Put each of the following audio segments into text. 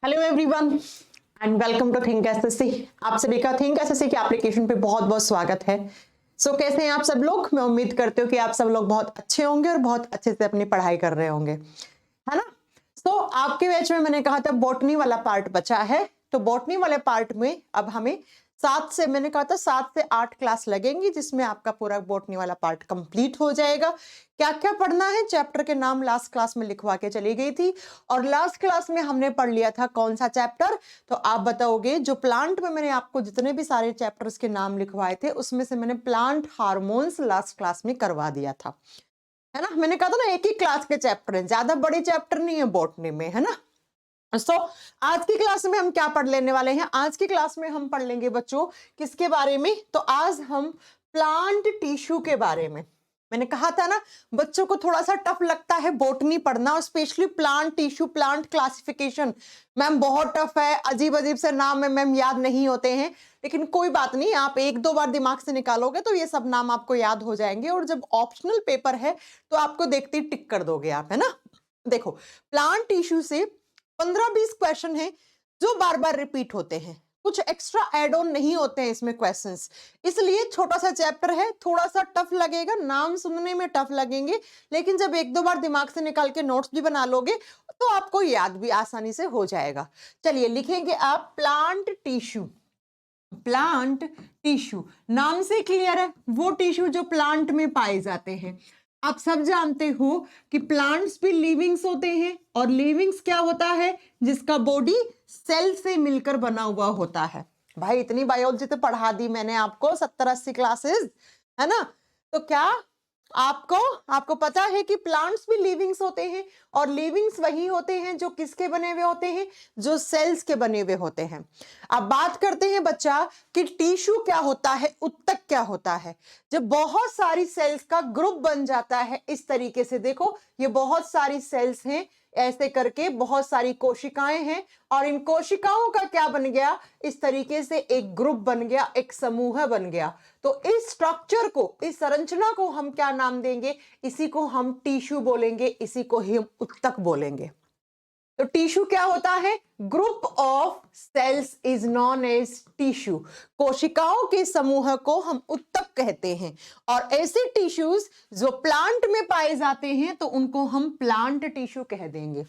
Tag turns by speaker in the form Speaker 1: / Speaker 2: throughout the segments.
Speaker 1: Hello everyone and welcome to Think SSC. आप सभी का थिंक एसएससी के एप्लीकेशन पे बहुत बहुत स्वागत है। कैसे हैं आप सब लोग? मैं उम्मीद करती हूँ कि आप सब लोग बहुत अच्छे होंगे और बहुत अच्छे से अपनी पढ़ाई कर रहे होंगे, है ना। आपके बैच में मैंने कहा था बॉटनी वाला पार्ट बचा है, तो बॉटनी वाले पार्ट में अब हमें 7 से 8 क्लास लगेंगी, जिसमें आपका पूरा बॉटनी वाला पार्ट कंप्लीट हो जाएगा। क्या क्या पढ़ना है, चैप्टर के नाम लास्ट क्लास में लिखवा के चली गई थी, और लास्ट क्लास में हमने पढ़ लिया था कौन सा चैप्टर, तो आप बताओगे। जो प्लांट में मैंने आपको जितने भी सारे चैप्टर्स के नाम लिखवाए थे, उसमें से मैंने प्लांट हार्मोन्स लास्ट क्लास में करवा दिया था, है ना। मैंने कहा था ना एक ही क्लास के चैप्टर है, ज्यादा बड़े चैप्टर नहीं है बॉटनी में, है ना। आज की क्लास में हम क्या पढ़ लेने वाले हैं? आज की क्लास में हम पढ़ लेंगे बच्चों किसके बारे में, तो आज हम प्लांट टिश्यू के बारे में। मैंने कहा था ना बच्चों को थोड़ा सा टफ लगता है बॉटनी पढ़ना, और specially plant tissue, plant classification. Ma'am बहुत टफ है, अजीब अजीब से नाम है मैम, याद नहीं होते हैं, लेकिन कोई बात नहीं, आप एक दो बार दिमाग से निकालोगे तो ये सब नाम आपको याद हो जाएंगे, और जब ऑप्शनल पेपर है तो आपको देखते ही टिक कर दोगे आप, है ना। देखो, प्लांट टिश्यू से 15-20 क्वेश्चन हैं जो बार बार रिपीट होते हैं, कुछ एक्स्ट्रा एड ऑन नहीं होते हैं इसमें क्वेश्चंस, इसलिए छोटा सा चैप्टर है, थोड़ा सा टफ लगेगा, नाम सुनने में टफ लगेंगे, लेकिन जब एक दो बार दिमाग से निकाल के नोट्स भी बना लोगे तो आपको याद भी आसानी से हो जाएगा। चलिए लिखेंगे आप प्लांट टिश्यू। प्लांट टिश्यू नाम से क्लियर है, वो टिश्यू जो प्लांट में पाए जाते हैं। आप सब जानते हो कि प्लांट्स भी लिविंग्स होते हैं, और लिविंग्स क्या होता है? जिसका बॉडी सेल से मिलकर बना हुआ होता है। भाई इतनी बायोलॉजी तो पढ़ा दी मैंने आपको, 70-80 क्लासेस, है ना। तो क्या आपको पता है कि प्लांट्स भी लिविंग्स होते हैं, और लिविंग्स वही होते हैं जो किसके बने हुए होते हैं? जो सेल्स के बने हुए होते हैं। अब बात करते हैं बच्चा कि टिश्यू क्या होता है, उत्तक क्या होता है। जब बहुत सारी सेल्स का ग्रुप बन जाता है इस तरीके से, देखो ये बहुत सारी सेल्स हैं, ऐसे करके बहुत सारी कोशिकाएं हैं, और इन कोशिकाओं का क्या बन गया? इस तरीके से एक ग्रुप बन गया, एक समूह बन गया। तो इस स्ट्रक्चर को, इस संरचना को हम क्या नाम देंगे? इसी को हम टिश्यू बोलेंगे, इसी को हम उत्तक बोलेंगे। तो टिश्यू क्या होता है? Group of cells is known as tissue. कोशिकाओं के समूह को हम उत्तक कहते हैं, और ऐसे टिश्यूज जो प्लांट में पाए जाते हैं तो उनको हम प्लांट टिश्यू कह देंगे।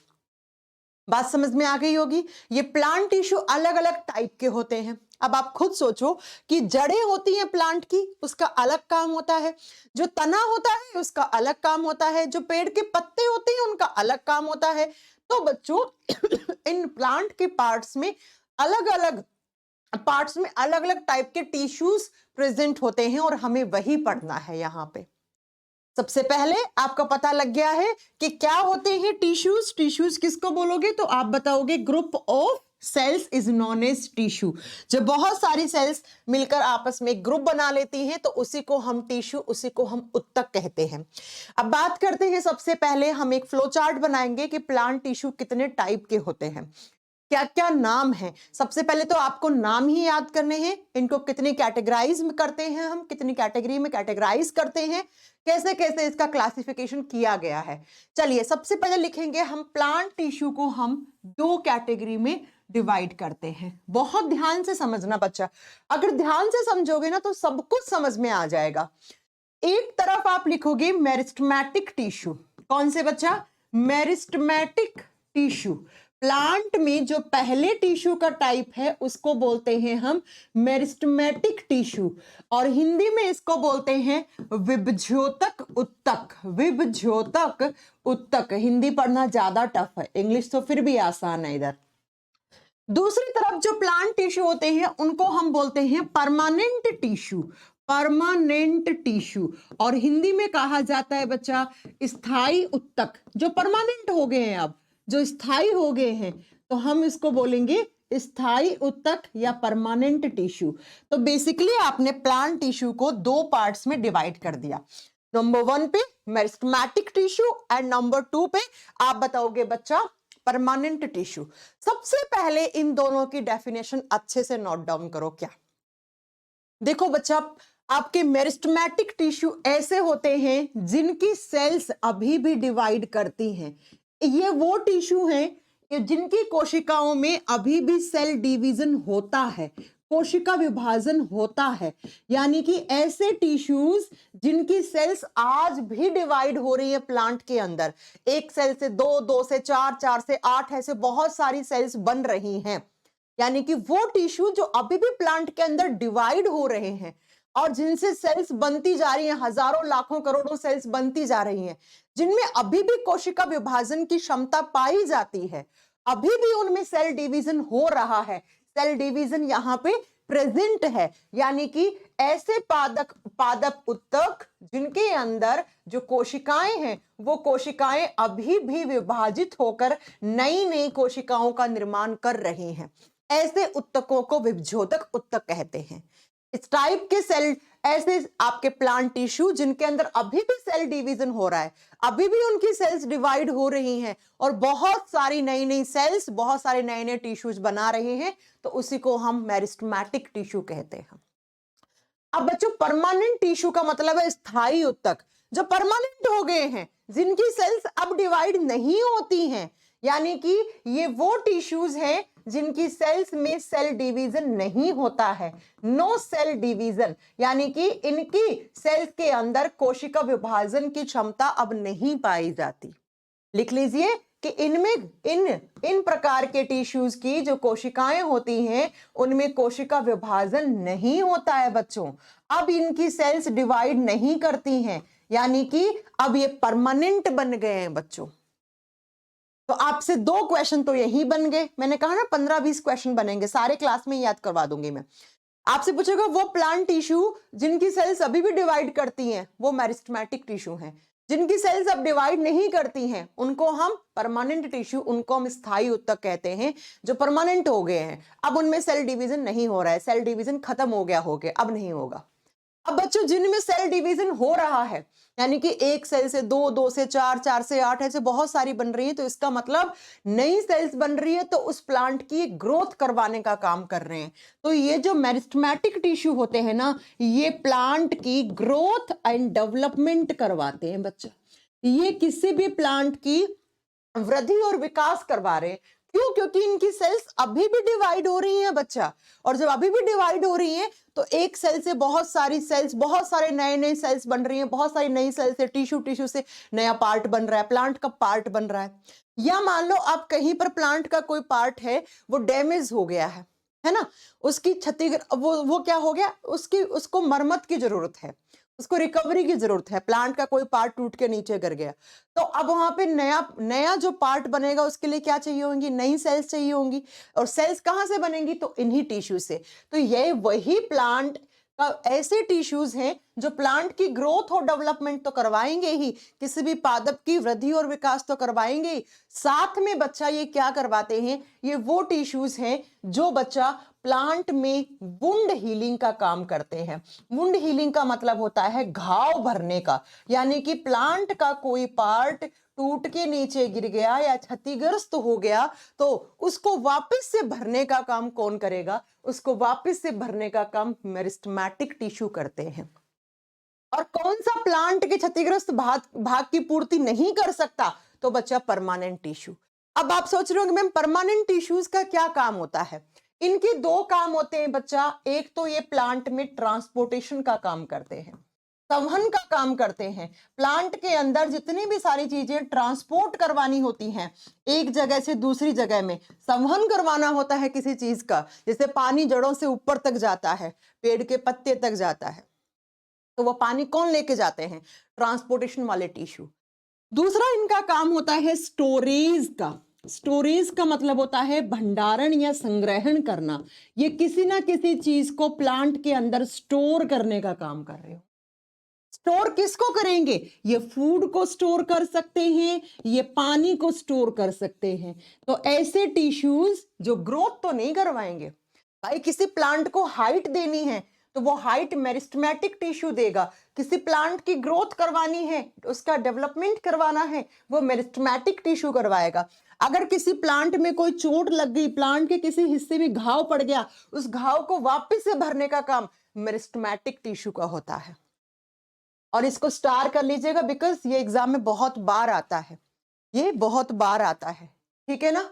Speaker 1: बात समझ में आ गई होगी। ये प्लांट टिश्यू अलग अलग टाइप के होते हैं। अब आप खुद सोचो कि जड़ें होती हैं प्लांट की, उसका अलग काम होता है, जो तना होता है उसका अलग काम होता है, जो पेड़ के पत्ते होते हैं उनका अलग काम होता है। तो बच्चों इन प्लांट के पार्ट्स में अलग अलग टाइप के टिश्यूज प्रेजेंट होते हैं, और हमें वही पढ़ना है यहाँ पे। सबसे पहले आपको पता लग गया है कि क्या होते हैं टिश्यूज। टिश्यूज किसको बोलोगे? तो आप बताओगे group of cells is known as tissue. जब बहुत सारी सेल्स मिलकर आपस में ग्रुप बना लेती हैं तो उसी को हम टिश्यू, उसी को हम उत्तक कहते हैं। अब बात करते हैं, सबसे पहले हम एक फ्लो चार्ट बनाएंगे कि प्लांट टिश्यू कितने टाइप के होते हैं, क्या क्या नाम है। सबसे पहले तो आपको नाम ही याद करने हैं, इनको कितनी कैटेगराइज में करते हैं, हम कितनी कैटेगरी में कैटेगराइज करते हैं, कैसे कैसे इसका क्लासिफिकेशन किया गया है। चलिए सबसे पहले लिखेंगे हम प्लांट टिश्यू को हम 2 कैटेगरी में डिवाइड करते हैं। बहुत ध्यान से समझना बच्चा, अगर ध्यान से समझोगे ना तो सब कुछ समझ में आ जाएगा। एक तरफ आप लिखोगे मेरिस्टेमेटिक टिश्यू। कौन से बच्चा? Meristematic tissue. प्लांट में जो पहले टिश्यू का टाइप है उसको बोलते हैं हम मेरिस्टेमेटिक टिश्यू, और हिंदी में इसको बोलते हैं विभज्योतक उत्तक। विभज्योतक उत्तक। हिंदी पढ़ना ज्यादा टफ है, इंग्लिश तो फिर भी आसान है इधर। दूसरी तरफ जो प्लांट टिश्यू होते हैं उनको हम बोलते हैं परमानेंट टिश्यू। परमानेंट टिश्यू, और हिंदी में कहा जाता है बच्चा स्थायी उत्तक। जो परमानेंट हो गए हैं, अब जो स्थायी हो गए हैं, तो हम इसको बोलेंगे स्थायी उत्तक या परमानेंट टिश्यू। तो बेसिकली आपने प्लांट टिश्यू को 2 पार्ट्स में डिवाइड कर दिया। नंबर 1 पे मेरिस्टेमेटिक टिश्यू, एंड नंबर 2 पे आप बताओगे बच्चा परमानेंट टिश्यू। सबसे पहले इन दोनों की डेफिनेशन अच्छे से नोट डाउन करो। क्या देखो बच्चा, आपके मेरिस्टेमेटिक टिश्यू ऐसे होते हैं जिनकी सेल्स अभी भी डिवाइड करती हैं। ये वो टिश्यू हैं, कि जिनकी कोशिकाओं में अभी भी सेल डिवीजन होता है, कोशिका विभाजन होता है, यानी कि ऐसे टिश्यूज जिनकी सेल्स आज भी डिवाइड हो रही है प्लांट के अंदर, एक सेल से दो, दो से चार, चार से आठ, ऐसे बहुत सारी सेल्स बन रही हैं, यानी कि वो टिश्यू जो अभी भी प्लांट के अंदर डिवाइड हो रहे हैं और जिनसे सेल्स बनती जा रही हैं, हजारों लाखों करोड़ों सेल्स बनती जा रही हैं, जिनमें अभी भी कोशिका विभाजन की क्षमता पाई जाती है, अभी भी उनमें सेल डिवीजन हो रहा है, सेल डिवीजन यहां पे प्रेजेंट है, यानी कि ऐसे पादप पादप उत्तक जिनके अंदर जो कोशिकाएं हैं वो कोशिकाएं अभी भी विभाजित होकर नई नई कोशिकाओं का निर्माण कर रही हैं, ऐसे उत्तकों को विभजोतक उत्तक कहते हैं। इस टाइप के सेल, ऐसे आपके प्लांट टिश्यू जिनके अंदर अभी भी सेल डिवीजन हो रहा है, अभी भी उनकी सेल्स डिवाइड हो रही हैं और बहुत सारी नई नई सेल्स, बहुत सारे नए नए टिश्यूज बना रहे हैं, तो उसी को हम मेरिस्टेमेटिक टिश्यू कहते हैं। अब बच्चों, परमानेंट टिश्यू का मतलब है स्थायी उत्तक, जो परमानेंट हो गए हैं, जिनकी सेल्स अब डिवाइड नहीं होती हैं, यानी कि ये वो टिश्यूज हैं जिनकी सेल्स में सेल डिवीजन नहीं होता है, नो सेल डिवीजन, यानी कि इनकी सेल्स के अंदर कोशिका विभाजन की क्षमता अब नहीं पाई जाती। लिख लीजिए कि इनमें इन प्रकार के टिश्यूज की जो कोशिकाएं होती हैं उनमें कोशिका विभाजन नहीं होता है बच्चों, अब इनकी सेल्स डिवाइड नहीं करती हैं, यानी कि अब ये परमानेंट बन गए हैं बच्चों। तो आपसे दो क्वेश्चन तो यही बन गए, मैंने कहा ना 15-20 क्वेश्चन बनेंगे, सारे क्लास में याद करवा दूंगी मैं। आपसे पूछेगा वो प्लांट टिश्यू जिनकी सेल्स अभी भी डिवाइड करती हैं वो मेरिस्टेमेटिक टिश्यू हैं, जिनकी सेल्स अब डिवाइड नहीं करती हैं उनको हम परमानेंट टिश्यू, उनको हम स्थायी उत्तक कहते हैं, जो परमानेंट हो गए हैं, अब उनमें सेल डिवीजन नहीं हो रहा है, सेल डिवीजन खत्म हो गया, अब नहीं होगा। अब बच्चों, जिनमें सेल डिवीजन हो रहा है, यानी कि एक सेल से दो, दो से चार, चार से आठ, ऐसे बहुत सारी बन रही है, तो इसका मतलब नई सेल्स बन रही है, तो उस प्लांट की ग्रोथ करवाने का काम कर रहे हैं। तो ये जो मेरिस्टेमेटिक टिश्यू होते हैं ना, ये प्लांट की ग्रोथ एंड डेवलपमेंट करवाते हैं बच्चा, ये किसी भी प्लांट की वृद्धि और विकास करवा रहे हैं। क्यों? क्योंकि इनकी सेल्स अभी भी डिवाइड हो रही हैं बच्चा, और जब अभी भी डिवाइड हो रही हैं तो एक सेल से बहुत सारी सेल्स, बहुत सारे नए नए सेल्स बन रही हैं, बहुत सारी नई सेल से टिश्यू से नया पार्ट बन रहा है, प्लांट का पार्ट बन रहा है। या मान लो आप कहीं पर प्लांट का कोई पार्ट है वो डैमेज हो गया है ना, उसकी क्षति, वो क्या हो गया, उसको मरम्मत की जरूरत है, उसको रिकवरी की जरूरत है, प्लांट का कोई पार्ट टूट के नीचे गिर गया, तो अब वहां पे नया नया जो पार्ट बनेगा उसके लिए क्या चाहिए होंगी, नई सेल्स चाहिए होंगी, और सेल्स कहां से बनेंगी, तो इन्हीं टिश्यू से। तो ये वही प्लांट का ऐसे टिश्यूज हैं जो प्लांट की ग्रोथ और डेवलपमेंट तो करवाएंगे ही, किसी भी पादप की वृद्धि और विकास तो करवाएंगे ही, साथ में बच्चा ये क्या करवाते हैं, ये वो टिश्यूज हैं जो बच्चा प्लांट में वुंड हीलिंग का काम करते हैं। वुंड हीलिंग का मतलब होता है घाव भरने का, यानी कि प्लांट का कोई पार्ट टूट के नीचे गिर गया या क्षतिग्रस्त हो गया, तो उसको वापस से भरने का काम कौन करेगा, उसको वापस से भरने का काम मेरिस्टेमेटिक टिश्यू करते हैं। और कौन सा प्लांट के क्षतिग्रस्त भाग की पूर्ति नहीं कर सकता, तो बच्चा परमानेंट टिश्यू। अब आप सोच रहे हो कि मैम परमानेंट टिश्यूज का क्या काम होता है, इनके दो काम होते हैं बच्चा, एक तो ये प्लांट में ट्रांसपोर्टेशन का काम करते हैं, संवहन का काम करते हैं, प्लांट के अंदर जितनी भी सारी चीजें ट्रांसपोर्ट करवानी होती हैं एक जगह से दूसरी जगह में, संवहन करवाना होता है किसी चीज का, जैसे पानी जड़ों से ऊपर तक जाता है, पेड़ के पत्ते तक जाता है, तो वो पानी कौन लेके जाते हैं, ट्रांसपोर्टेशन वाले टिश्यू। दूसरा इनका काम होता है स्टोरेज का। स्टोरेज का मतलब होता है भंडारण या संग्रहण करना, ये किसी ना किसी चीज को प्लांट के अंदर स्टोर करने का काम कर रहे हो। स्टोर किसको करेंगे, ये फूड को स्टोर कर सकते हैं, ये पानी को स्टोर कर सकते हैं। तो ऐसे टिश्यूज जो ग्रोथ तो नहीं करवाएंगे, भाई किसी प्लांट को हाइट देनी है तो वो हाइट मेरिस्टेमेटिक टिश्यू देगा, किसी प्लांट की ग्रोथ करवानी है, उसका डेवलपमेंट करवाना है, वो मेरिस्टेमेटिक टिश्यू करवाएगा। अगर किसी प्लांट में कोई चोट लग गई, प्लांट के किसी हिस्से में घाव पड़ गया, उस घाव को वापस से भरने का काम मेरिस्टेमेटिक टिश्यू का होता है। और इसको स्टार कर लीजिएगा बिकॉज ये एग्जाम में बहुत बार आता है, ये बहुत बार आता है, ठीक है ना।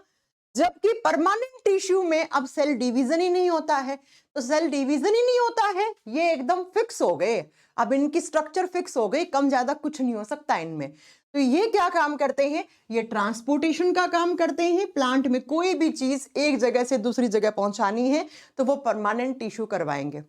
Speaker 1: जबकि परमानेंट टिश्यू में अब सेल डिवीजन ही नहीं होता है। तो सेल डिवीजन ही नहीं होता है, ये एकदम फिक्स हो गए, अब इनकी स्ट्रक्चर फिक्स हो गई, कम ज्यादा कुछ नहीं हो सकता इनमें। तो ये क्या काम करते हैं, ये ट्रांसपोर्टेशन का काम करते हैं। प्लांट में कोई भी चीज एक जगह से दूसरी जगह पहुंचानी है तो वो परमानेंट टिश्यू करवाएंगे।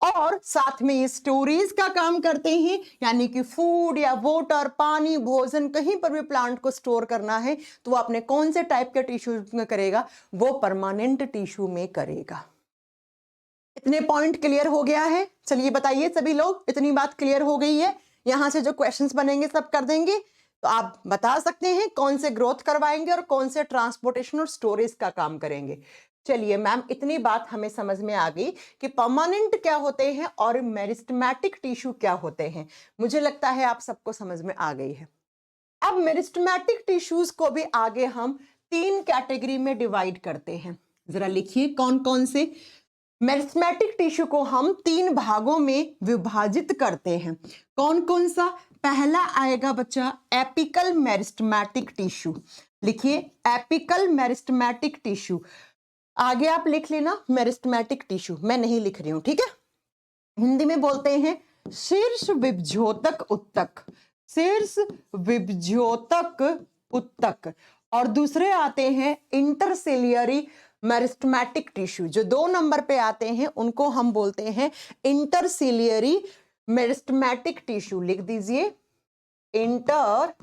Speaker 1: और साथ में ये स्टोरेज का काम करते हैं, यानी कि फूड या वाटर, पानी, भोजन, कहीं पर भी प्लांट को स्टोर करना है तो वो अपने कौन से टाइप के टिश्यू में करेगा, वो परमानेंट टिश्यू में करेगा। इतने पॉइंट क्लियर हो गया है? चलिए बताइए सभी लोग, इतनी बात क्लियर हो गई है? यहां से जो क्वेश्चंस बनेंगे सब कर देंगे, तो आप बता सकते हैं कौन से ग्रोथ करवाएंगे और कौन से ट्रांसपोर्टेशन और स्टोरेज का काम करेंगे। चलिए मैम, इतनी बात हमें समझ में आ गई कि परमानेंट क्या होते हैं और मेरिस्टेमेटिक टिश्यू क्या होते हैं। मुझे लगता है आप सबको समझ में आ गई है। अब मेरिस्टेमेटिक टिश्यूज को भी आगे हम 3 कैटेगरी में डिवाइड करते हैं। जरा लिखिए कौन कौन से। मेरिस्टेमेटिक टिश्यू को हम 3 भागों में विभाजित करते हैं। कौन कौन सा? पहला आएगा बच्चा एपिकल मेरिस्टेमेटिक टिश्यू। लिखिए एपिकल मेरिस्टेमेटिक टिश्यू। आगे आप लिख लेना मेरिस्टेमेटिक टिश्यू, मैं नहीं लिख रही हूं, ठीक है। हिंदी में बोलते हैं शीर्ष विभज्योतक उत्तक, शीर्ष विभज्योतक उत्तक। और दूसरे आते हैं इंटरसेल्युलरी मेरिस्टेमेटिक टिश्यू। जो 2 नंबर पे आते हैं उनको हम बोलते हैं इंटरसेल्युलरी मेरिस्टेमेटिक टिश्यू। लिख दीजिए इंटरसेल्युलरी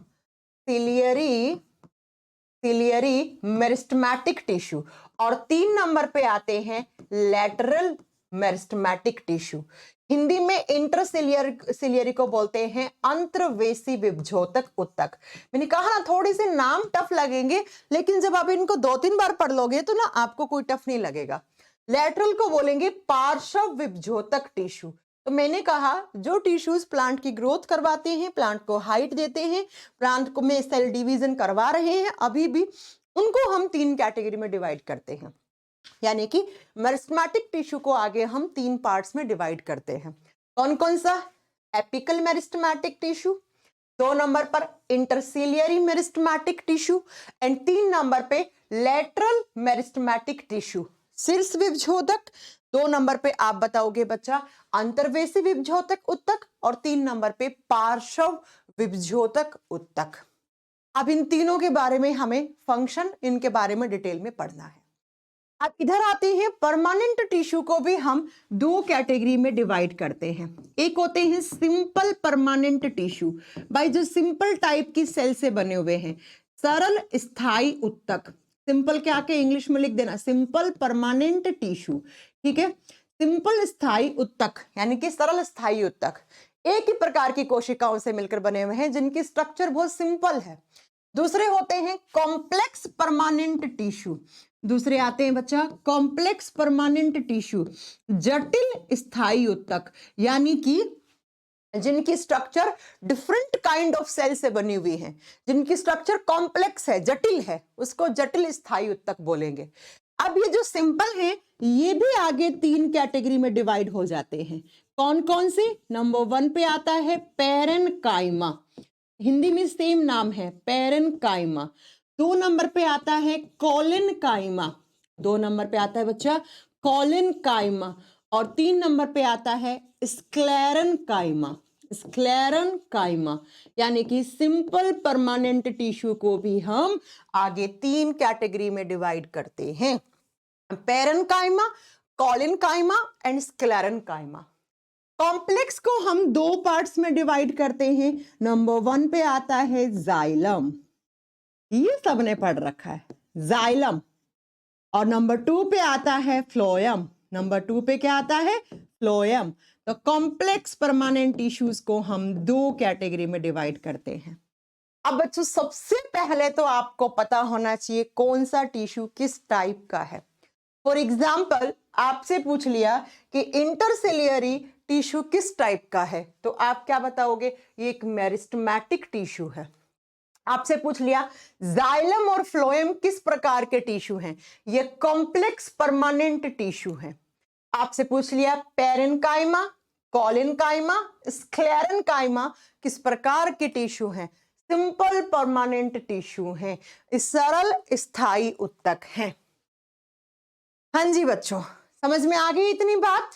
Speaker 1: मेरिस्टेमेटिक टिश्यू। और 3 नंबर पे आते हैं लैटरल मेरिस्टेमेटिक टिश्यू। हिंदी में इंटरसेल्युलरी को बोलते हैं अंतर्वेशी विभज्योतक उत्तक। मैंने कहा ना थोड़ी से नाम टफ लगेंगे, लेकिन जब आप इनको 2-3 बार पढ़ लोगे तो ना आपको कोई टफ नहीं लगेगा। लैटरल को बोलेंगे पार्श्व विभज्योतक टिश्यू। तो मैंने कहा जो टिश्यूज प्लांट की ग्रोथ करवाते हैं, प्लांट को हाइट देते हैं, प्लांट को में सेल डिवीजन करवा रहे हैं अभी भी, उनको हम 3 कैटेगरी में डिवाइड करते हैं। यानी कि मेरिस्टेमेटिक टिश्यू को आगे हम 3 पार्ट्स में डिवाइड करते हैं। कौन कौन सा? एपिकल मेरिस्टेमेटिक टिश्यू, 2 नंबर पर इंटरसेल्युलरी मेरिस्टेमेटिक टिश्यू, एंड 3 नंबर पे लैटरल मेरिस्टेमेटिक टिश्यू, शीर्ष विभज्योतक। 2 नंबर पे आप बताओगे बच्चा अंतर्वेशी विभज्योतक उत्तक, और 3 नंबर पे पार्श्व विभज्योतक उत्तक। अब इन तीनों के बारे में हमें फंक्शन, इनके बारे में डिटेल में पढ़ना है। अब इधर आते हैं परमानेंट टिश्यू को भी हम 2 कैटेगरी में डिवाइड करते हैं। एक होते हैं सिंपल परमानेंट टिश्यू, भाई जो सिंपल टाइप की सेल से बने हुए हैं, सरल स्थायी उत्तक। सिंपल क्या के इंग्लिश में लिख देना, सिंपल परमानेंट टिश्यू, ठीक है। सिंपल स्थायी उत्तक यानी कि सरल स्थायी उत्तक एक ही प्रकार की कोशिकाओं से मिलकर बने हुए हैं जिनकी स्ट्रक्चर बहुत सिंपल है। दूसरे होते हैं कॉम्प्लेक्स परमानेंट टिश्यू। दूसरे आते हैं बच्चा कॉम्प्लेक्स परमानेंट टिश्यू, जटिल स्थायी उत्तक, यानी कि जिनकी structure different kind of cell से बनी हुई है, जिनकी स्ट्रक्चर कॉम्प्लेक्स है, जटिल है, उसको जटिल स्थायी उत्तक बोलेंगे। अब ये जो सिंपल है ये भी आगे 3 कैटेगरी में डिवाइड हो जाते हैं। कौन कौन से? नंबर 1 पे आता है पैरेनकाइमा, हिंदी में सेम नाम है पैरेनकाइमा। 2 नंबर पे आता है कॉलिनकाइमा, 2 नंबर पे आता है बच्चा कॉलिनकाइमा, और 3 नंबर पे आता है स्क्लेरेनकाइमा, स्क्लेरेनकाइमा। यानी कि सिंपल परमानेंट टिश्यू को भी हम आगे 3 कैटेगरी में डिवाइड करते हैं, पैरेनकाइमा, कॉलिनकाइमा एंड स्क्लेरेनकाइमा। कॉम्प्लेक्स को हम 2 पार्ट्स में डिवाइड करते हैं। नंबर 1 पे आता है जाइलम, ये सबने पढ़ रखा है जाइलम, और नंबर 2 पे आता है फ्लोएम, नंबर 2 पे क्या आता है? फ्लोएम। तो कॉम्प्लेक्स परमानेंट टिश्यूज को हम 2 कैटेगरी में डिवाइड करते हैं। अब बच्चों सबसे पहले तो आपको पता होना चाहिए कौन सा टिश्यू किस टाइप का है। फॉर एग्जाम्पल आपसे पूछ लिया कि इंटरसेल्युलरी टिश्यू किस टाइप का है, तो आप क्या बताओगे? ये एक मेरिस्टेमेटिक टिश्यू है। आपसे पूछ लिया जाइलम और फ्लोएम किस प्रकार के टिश्यू हैं, ये कॉम्प्लेक्स परमानेंट टिश्यू हैं। आपसे पूछ लिया पैरेनकाइमा, कॉलिनकाइमा, स्क्लेरेनकाइमा किस प्रकार के टिश्यू हैं, सिंपल परमानेंट टिश्यू हैं, सरल स्थायी उत्तक हैं। हाँ जी बच्चों, समझ में आ गई इतनी बात?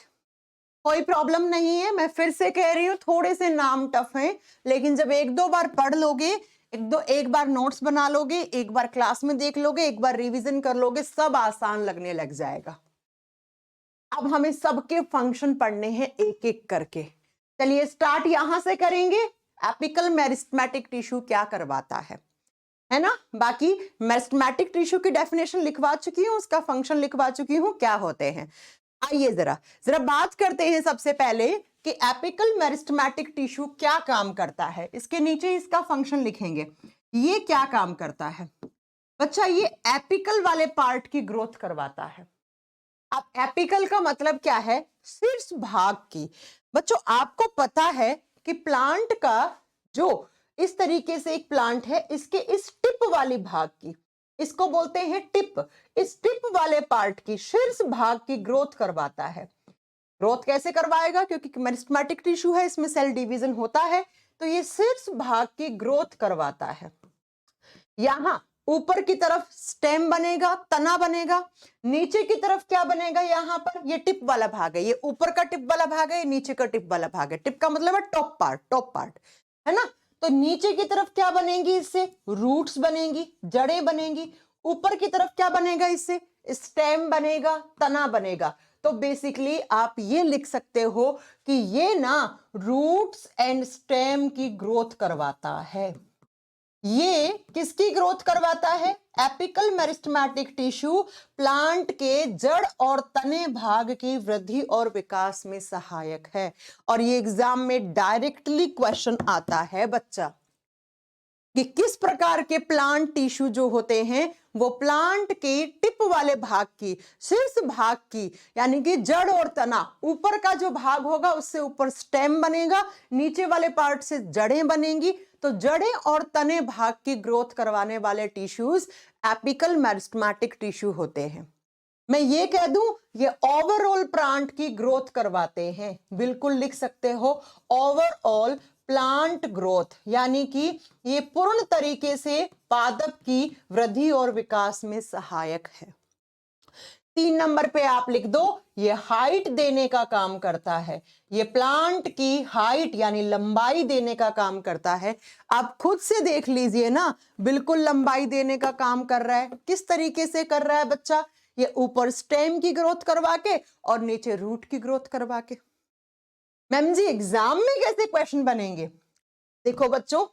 Speaker 1: कोई प्रॉब्लम नहीं है। मैं फिर से कह रही हूँ, थोड़े से नाम टफ हैं, लेकिन जब एक दो बार पढ़ लोगे, एक बार नोट्स बना लोगे, एक बार क्लास में देख लोगे, एक बार रिवीजन कर लोगे, सब आसान लगने लग जाएगा। अब हमें सबके फंक्शन पढ़ने हैं एक एक करके। चलिए स्टार्ट यहां से करेंगे। एपिकल मेरिस्टेमेटिक टिश्यू क्या करवाता है ना? बाकी मेरिस्टेमेटिक टिश्यू की डेफिनेशन लिखवा चुकी हूं, उसका फंक्शन लिखवा चुकी हूं, क्या होते हैं। आइए जरा जरा बात करते हैं सबसे पहले कि एपिकल मेरिस्टेमेटिक टिश्यू क्या काम करता है। इसके नीचे इसका फंक्शन लिखेंगे। ये क्या काम करता है बच्चा? ये एपिकल वाले पार्ट की ग्रोथ करवाता है। अब एपिकल का मतलब क्या है? शीर्ष भाग की। बच्चों आपको पता है कि प्लांट का जो इस तरीके से एक प्लांट है, इसके इस टिप वाली भाग की, इसको बोलते हैं टिप। इस टिप वाले पार्ट की शीर्ष भाग की ग्रोथ करवाता है। ग्रोथ कैसे करवाएगा? क्योंकि मेरिस्टेमेटिक टिश्यू है, इसमें सेल डिवीजन होता है, तो ये शीर्ष भाग की ग्रोथ करवाता है। यहां ऊपर की तरफ स्टेम बनेगा, तना बनेगा। नीचे की तरफ क्या बनेगा? यहां पर ये टिप वाला भाग है, ये ऊपर का टिप वाला भाग है, ये नीचे का टिप वाला भाग है। टिप का मतलब है टॉप पार्ट है ना? तो नीचे की तरफ क्या बनेंगी? इससे रूट्स बनेंगी, जड़ें बनेंगी। ऊपर की तरफ क्या बनेगा? इससे स्टेम बनेगा, तना बनेगा। तो बेसिकली आप ये लिख सकते हो कि ये ना रूट्स एंड स्टेम की ग्रोथ करवाता है। ये किसकी ग्रोथ करवाता है? एपिकल मेरिस्टेमेटिक टिश्यू प्लांट के जड़ और तने भाग की वृद्धि और विकास में सहायक है। और ये एग्जाम में डायरेक्टली क्वेश्चन आता है बच्चा कि किस प्रकार के प्लांट टिश्यू जो होते हैं वो प्लांट के टिप वाले भाग की, शीर्ष भाग की, यानी कि जड़ और तना, ऊपर का जो भाग होगा उससे ऊपर स्टेम बनेगा, नीचे वाले पार्ट से जड़ें बनेंगी। तो जड़ें और तने भाग की ग्रोथ करवाने वाले टिश्यूज एपिकल मेरिस्टेमेटिक टिश्यू होते हैं। मैं ये कह दूं, ये ओवरऑल प्लांट की ग्रोथ करवाते हैं। बिल्कुल लिख सकते हो, ओवरऑल प्लांट ग्रोथ, यानी कि ये पूर्ण तरीके से पादप की वृद्धि और विकास में सहायक है। 3 नंबर पे आप लिख दो, ये हाइट देने का काम करता है। ये प्लांट की हाइट यानी लंबाई देने का काम करता है। आप खुद से देख लीजिए ना, बिल्कुल लंबाई देने का काम कर रहा है। किस तरीके से कर रहा है बच्चा? ये ऊपर स्टेम की ग्रोथ करवा के और नीचे रूट की ग्रोथ करवा के। मैम जी एग्जाम में कैसे क्वेश्चन बनेंगे? देखो बच्चों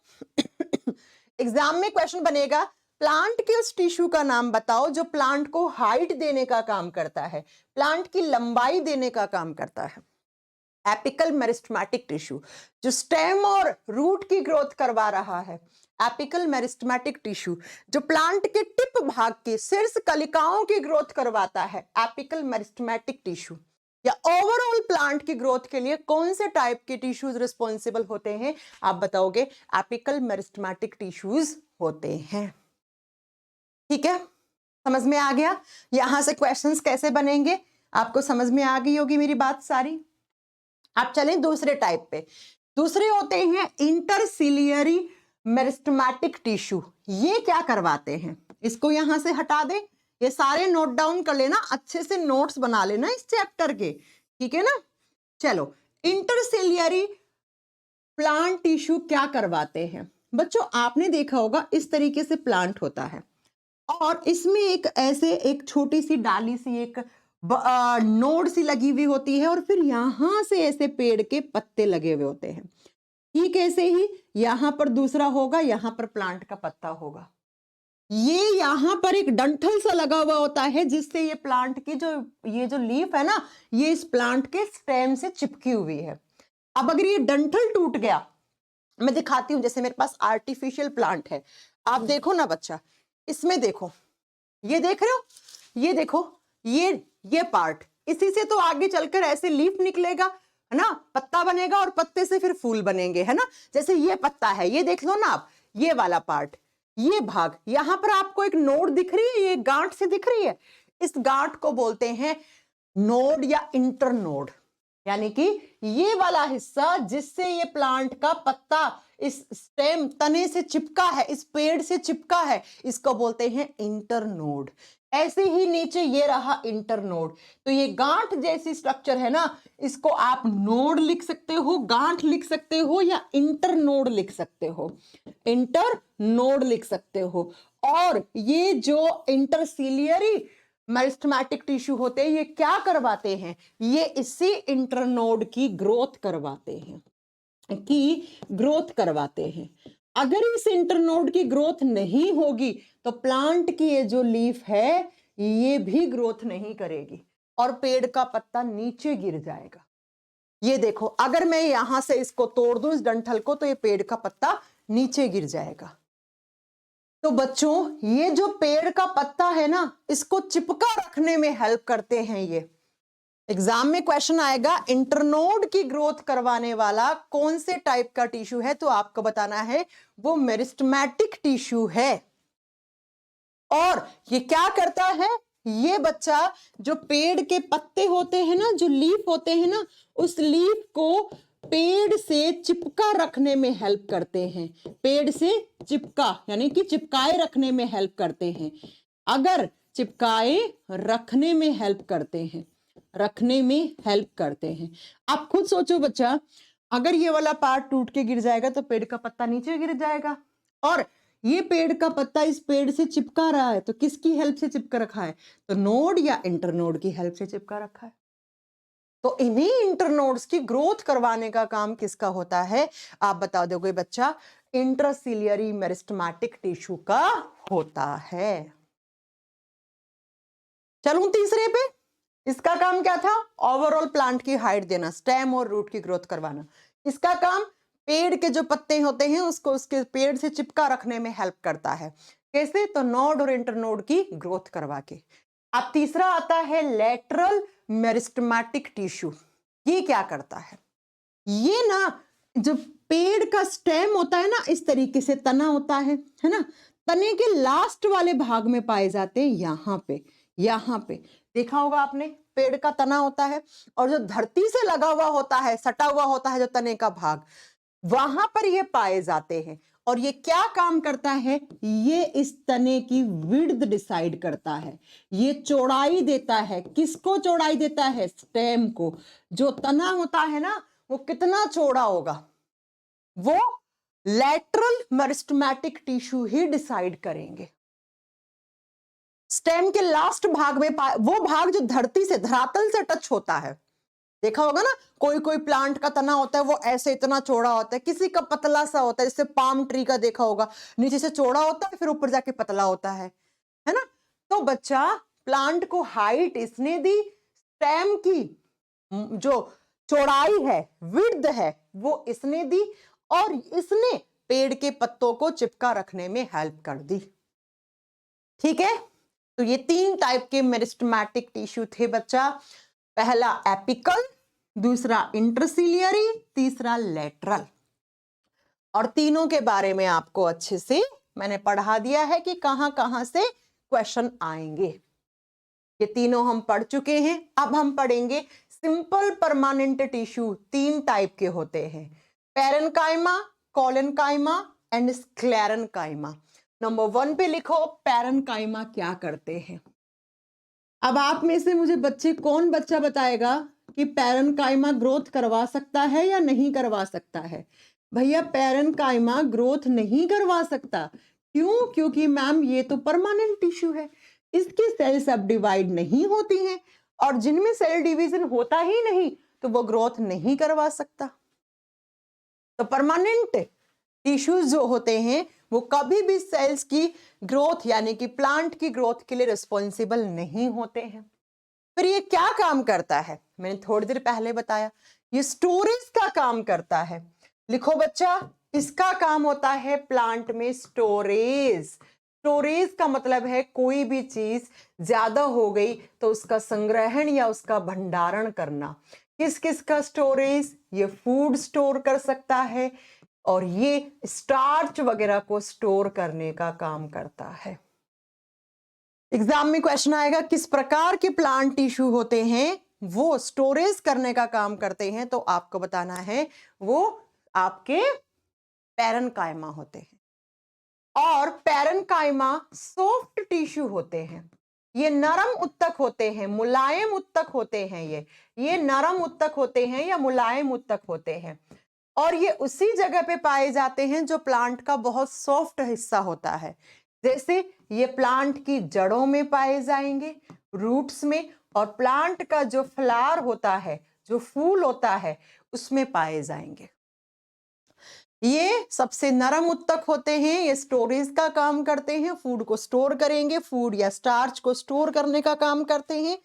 Speaker 1: एग्जाम में क्वेश्चन बनेगा, प्लांट के उस टिश्यू का नाम बताओ जो प्लांट को हाइट देने का काम करता है, प्लांट की लंबाई देने का काम करता है। एपिकल मेरिस्टेमेटिक टिश्यू जो स्टेम और रूट की ग्रोथ करवा रहा है। एपिकल मेरिस्टेमेटिक टिश्यू जो प्लांट के टिप भाग के शीर्ष कलिकाओं की ग्रोथ करवाता है। एपिकल मेरिस्टेमेटिक टिश्यू या ओवरऑल प्लांट की ग्रोथ के लिए कौन से टाइप के टिश्यूज रिस्पॉन्सिबल होते हैं? आप बताओगे एपिकल मेरिस्टेमेटिक टिश्यूज होते हैं। ठीक है, समझ में आ गया? यहां से क्वेश्चंस कैसे बनेंगे आपको समझ में आ गई होगी मेरी बात सारी। आप चलें दूसरे टाइप पे। दूसरे होते हैं इंटरसिलियरी मेरिस्टेमेटिक टिश्यू। ये क्या करवाते हैं? इसको यहां से हटा दे, ये सारे नोट डाउन कर लेना, अच्छे से नोट्स बना लेना इस चैप्टर के, ठीक है ना? चलो, इंटरसिलियरी प्लांट टिश्यू क्या करवाते हैं? बच्चों आपने देखा होगा इस तरीके से प्लांट होता है और इसमें एक ऐसे एक छोटी सी डाली सी एक नोड सी लगी हुई होती है और फिर यहां से ऐसे पेड़ के पत्ते लगे हुए होते हैं। ठीक ऐसे ही यहां पर दूसरा होगा, यहां पर प्लांट का पत्ता होगा। ये यहां पर एक डंठल सा लगा हुआ होता है जिससे ये प्लांट की ये जो लीफ है ना, ये इस प्लांट के स्टेम से चिपकी हुई है। अब अगर ये डंठल टूट गया, मैं दिखाती हूं, जैसे मेरे पास आर्टिफिशियल प्लांट है, आप देखो ना बच्चा, इसमें देखो, ये देख रहे हो, ये देखो, ये पार्ट, इसी से तो आगे चलकर ऐसे लीफ निकलेगा, है ना, पत्ता बनेगा और पत्ते से फिर फूल बनेंगे, है ना। जैसे ये पत्ता है, ये देख लो ना आप, ये वाला पार्ट, ये भाग, यहां पर आपको एक नोड दिख रही है, ये गांठ से दिख रही है, इस गांठ को बोलते हैं नोड या इंटरनोड। यानी कि ये वाला हिस्सा जिससे ये प्लांट का पत्ता इस स्टेम तने से चिपका है, इस पेड़ से चिपका है, इसको बोलते हैं इंटरनोड। ऐसे ही नीचे ये रहा इंटरनोड। तो ये गांठ जैसी स्ट्रक्चर है ना, इसको आप नोड लिख सकते हो, गांठ लिख सकते हो, या इंटरनोड लिख सकते हो, इंटरनोड लिख सकते हो। और ये जो इंटरसिलियरी मेरिस्टेमेटिक टिश्यू होते हैं, ये क्या करवाते हैं, ये इसी इंटरनोड की ग्रोथ करवाते हैं, अगर इस इंटरनोड की ग्रोथ नहीं होगी तो प्लांट की ये जो लीफ है ये भी ग्रोथ नहीं करेगी और पेड़ का पत्ता नीचे गिर जाएगा। ये देखो, अगर मैं यहां से इसको तोड़ दूं, इस डंठल को, तो ये पेड़ का पत्ता नीचे गिर जाएगा। तो बच्चों, ये जो पेड़ का पत्ता है ना, इसको चिपका रखने में हेल्प करते हैं ये। एग्जाम में क्वेश्चन आएगा इंटरनोड की ग्रोथ करवाने वाला कौन से टाइप का टिश्यू है, तो आपको बताना है वो मेरिस्टेमेटिक टिश्यू है। और ये क्या करता है, ये बच्चा जो पेड़ के पत्ते होते हैं ना, जो लीफ होते हैं ना, उस लीफ को पेड़ से चिपका रखने में हेल्प करते हैं, पेड़ से चिपका यानी कि चिपकाए रखने में हेल्प करते हैं। अगर चिपकाए रखने में हेल्प करते हैं, रखने में हेल्प करते हैं। आप खुद सोचो बच्चा, अगर ये वाला पार्ट टूट के गिर जाएगा तो पेड़ का पत्ता नीचे गिर जाएगा, और ये पेड़ का पत्ता इस पेड़ से चिपका रहा है, तो किसकी हेल्प से चिपका रखा है, तो नोड या इंटरनोड की हेल्प से चिपका रखा है। तो इन्हीं इंटरनोड्स की ग्रोथ करवाने का काम किसका होता है, आप बता दोगे बच्चा, इंटरसिलियरी मेरिस्टेमेटिक टिश्यू का होता है। चलूं तीसरे पे, इसका काम क्या था, ओवरऑल प्लांट की हाइट देना, स्टेम और रूट की ग्रोथ करवाना। इसका काम पेड़ के जो पत्ते होते हैं उसको उसके पेड़ से चिपका रखने में हेल्प करता है। कैसे, तो नोड और इंटरनोड की ग्रोथ करवा के। अब तीसरा आता है लेटरल मेरिस्टेमेटिक टिश्यू। ये क्या करता है, ये ना जो पेड़ का स्टेम होता है ना, इस तरीके से तना होता है ना, तने के लास्ट वाले भाग में पाए जाते हैं, यहाँ पे देखा होगा आपने, पेड़ का तना होता है और जो धरती से लगा हुआ होता है, सटा हुआ होता है जो तने का भाग, वहां पर ये पाए जाते हैं। और ये क्या काम करता है, ये इस तने की विड्थ डिसाइड करता है, ये चौड़ाई देता है। किसको चौड़ाई देता है, स्टेम को। जो तना होता है ना, वो कितना चौड़ा होगा, वो लेटरल मेरिस्टेमेटिक टिश्यू ही डिसाइड करेंगे। स्टेम के लास्ट भाग में वो भाग जो धरती से, धरातल से टच होता है, देखा होगा ना, कोई कोई प्लांट का तना होता है वो ऐसे इतना चौड़ा होता है, किसी का पतला सा होता है, जैसे पाम ट्री का देखा होगा, नीचे से चौड़ा होता है फिर ऊपर जाके पतला होता है ना। तो बच्चा, प्लांट को हाइट इसने दी, स्टेम की जो चौड़ाई है, विड्थ है, वो इसने दी, और इसने पेड़ के पत्तों को चिपका रखने में हेल्प कर दी। ठीक है, तो ये तीन टाइप के मेरिस्टेमेटिक टिश्यू थे बच्चा। पहला एपिकल, दूसरा इंटरसिलियरी, तीसरा लेटरल। और तीनों के बारे में आपको अच्छे से मैंने पढ़ा दिया है कि कहां कहां से क्वेश्चन आएंगे। ये तीनों हम पढ़ चुके हैं। अब हम पढ़ेंगे सिंपल परमानेंट टिश्यू। तीन टाइप के होते हैं, parenchyma, collenchyma and sclerenchyma. Number 1 पे लिखो पैरेन्काइमा क्या करते हैं। अब आप में से मुझे कौन बच्चा बताएगा कि पैरेन्काइमा ग्रोथ करवा सकता है या नहीं करवा सकता है। भैया, पैरेन्काइमा ग्रोथ नहीं करवा सकता। क्यों? क्योंकि मैम ये तो परमानेंट टिश्यू है, इसकी सेल सब डिवाइड नहीं होती हैं, और जिनमें सेल डिवीजन होता ही नहीं तो वो ग्रोथ नहीं करवा सकता। तो परमानेंट टिश्यूज जो होते हैं वो कभी भी सेल्स की ग्रोथ यानी कि प्लांट की ग्रोथ के लिए रिस्पॉन्सिबल नहीं होते हैं। फिर ये क्या काम करता है, मैंने थोड़ी देर पहले बताया, ये स्टोरेज का काम करता है। लिखो बच्चा, इसका काम होता है प्लांट में स्टोरेज। स्टोरेज का मतलब है कोई भी चीज ज्यादा हो गई तो उसका संग्रहण या उसका भंडारण करना। किस किस का स्टोरेज, ये फूड स्टोर कर सकता है और ये स्टार्च वगैरह को स्टोर करने का काम करता है। एग्जाम में क्वेश्चन आएगा किस प्रकार के प्लांट टिश्यू होते हैं, वो स्टोरेज करने का काम करते हैं, तो आपको बताना है वो आपके पैरेन्काइमा होते हैं। और पैरेन्काइमा सॉफ्ट टिश्यू होते हैं, ये नरम उत्तक होते हैं, मुलायम उत्तक होते हैं, ये नरम उत्तक होते हैं या मुलायम उत्तक होते हैं। और ये उसी जगह पे पाए जाते हैं जो प्लांट का बहुत सॉफ्ट हिस्सा होता है। जैसे ये प्लांट की जड़ों में पाए जाएंगे, रूट्स में, और प्लांट का जो फ्लावर होता है, जो फूल होता है, उसमें पाए जाएंगे। ये सबसे नरम उत्तक होते हैं, ये स्टोरेज का काम करते हैं, फूड को स्टोर करेंगे, फूड या स्टार्च को स्टोर करने का काम करते हैं।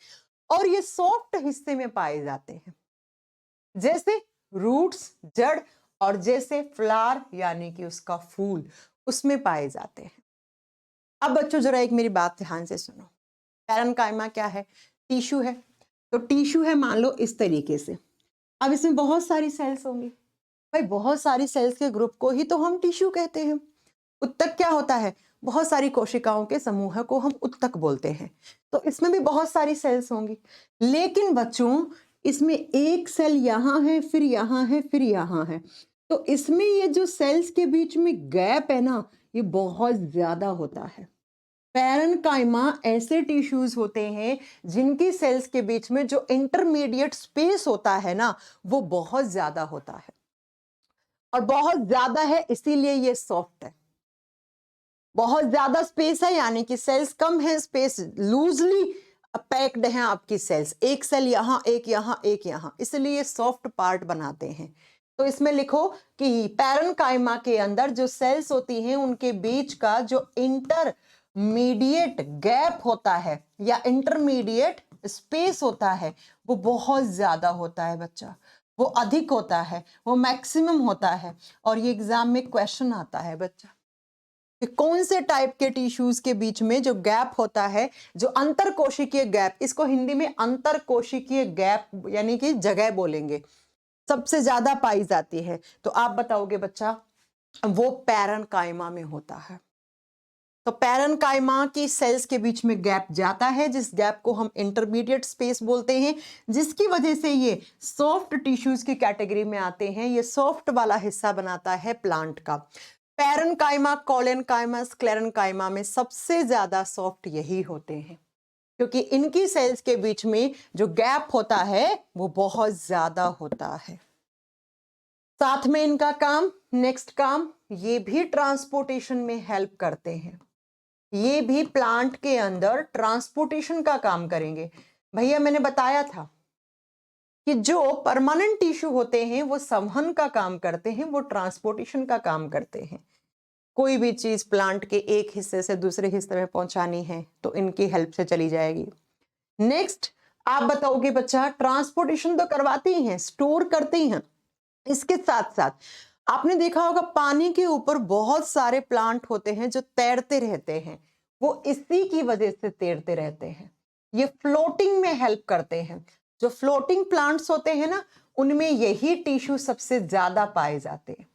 Speaker 1: और ये सॉफ्ट हिस्से में पाए जाते हैं, जैसे रूट्स, जड़, और जैसे फ्लावर यानी कि उसका फूल, उसमें पाए जाते हैं। अब बच्चों जरा एक मेरी बात ध्यान से सुनो। पैरेन्काइमा क्या है? टिश्यू है। तो टिश्यू है मान लो इस तरीके से। अब इसमें बहुत सारी सेल्स होंगी, भाई बहुत सारी सेल्स के ग्रुप को ही तो हम टिश्यू कहते हैं। उत्तक क्या होता है? बहुत सारी कोशिकाओं के समूह को हम उत्तक बोलते हैं। तो इसमें भी बहुत सारी सेल्स होंगी, लेकिन बच्चों इसमें एक सेल यहाँ है, फिर यहाँ है, फिर यहाँ है। तो इसमें ये जो सेल्स के बीच में गैप है ना, ये बहुत ज्यादा होता है। पैरेन्काइमा ऐसे टिश्यूज होते हैं जिनकी सेल्स के बीच में जो इंटरमीडिएट स्पेस होता है ना, वो बहुत ज्यादा होता है, और बहुत ज्यादा है इसीलिए ये सॉफ्ट है। बहुत ज्यादा स्पेस है यानी कि सेल्स कम है, स्पेस लूजली पैक्ड है आपकी सेल्स, एक सेल यहाँ, एक यहाँ, एक यहाँ, इसलिए सॉफ्ट पार्ट बनाते हैं। तो इसमें लिखो कि पैरेन्काइमा के अंदर जो सेल्स होती हैं उनके बीच का जो इंटरमीडिएट गैप होता है या इंटरमीडिएट स्पेस होता है, वो बहुत ज्यादा होता है बच्चा, वो अधिक होता है, वो मैक्सिमम होता है। और ये एग्जाम में क्वेश्चन आता है बच्चा कि कौन से टाइप के टिश्यूज के बीच में जो गैप होता है, जो अंतर कोशिकीय गैप, इसको हिंदी में अंतर कोशिकीय गैप यानी कि जगह बोलेंगे, सबसे ज्यादा पाई जाती है। तो आप बताओगे बच्चा वो पैरेन्काइमा में होता है। तो पैरेन्काइमा की सेल्स के बीच में गैप जाता है, जिस गैप को हम इंटरमीडिएट स्पेस बोलते हैं, जिसकी वजह से ये सॉफ्ट टिश्यूज की कैटेगरी में आते हैं। ये सॉफ्ट वाला हिस्सा बनाता है प्लांट का। पैरेन्काइमा, कोलेन्काइमा, स्क्लेरेन्काइमा में सबसे ज्यादा सॉफ्ट यही होते हैं, क्योंकि इनकी सेल्स के बीच में जो गैप होता है वो बहुत ज्यादा होता है। साथ में इनका काम, नेक्स्ट काम, ये भी ट्रांसपोर्टेशन में हेल्प करते हैं। ये भी प्लांट के अंदर ट्रांसपोर्टेशन का काम करेंगे। भैया मैंने बताया था कि जो परमानेंट टिश्यू होते हैं वो संवहन का काम करते हैं, वो ट्रांसपोर्टेशन का काम करते हैं। कोई भी चीज प्लांट के एक हिस्से से दूसरे हिस्से में पहुंचानी है तो इनकी हेल्प से चली जाएगी। नेक्स्ट आप बताओगे बच्चा, ट्रांसपोर्टेशन तो करवाती ही हैं, स्टोर करती हैं, इसके साथ साथ आपने देखा होगा पानी के ऊपर बहुत सारे प्लांट होते हैं जो तैरते रहते हैं, वो इसी की वजह से तैरते रहते हैं। ये फ्लोटिंग में हेल्प करते हैं। जो फ्लोटिंग प्लांट्स होते हैं ना, उनमें यही टिश्यू सबसे ज्यादा पाए जाते हैं।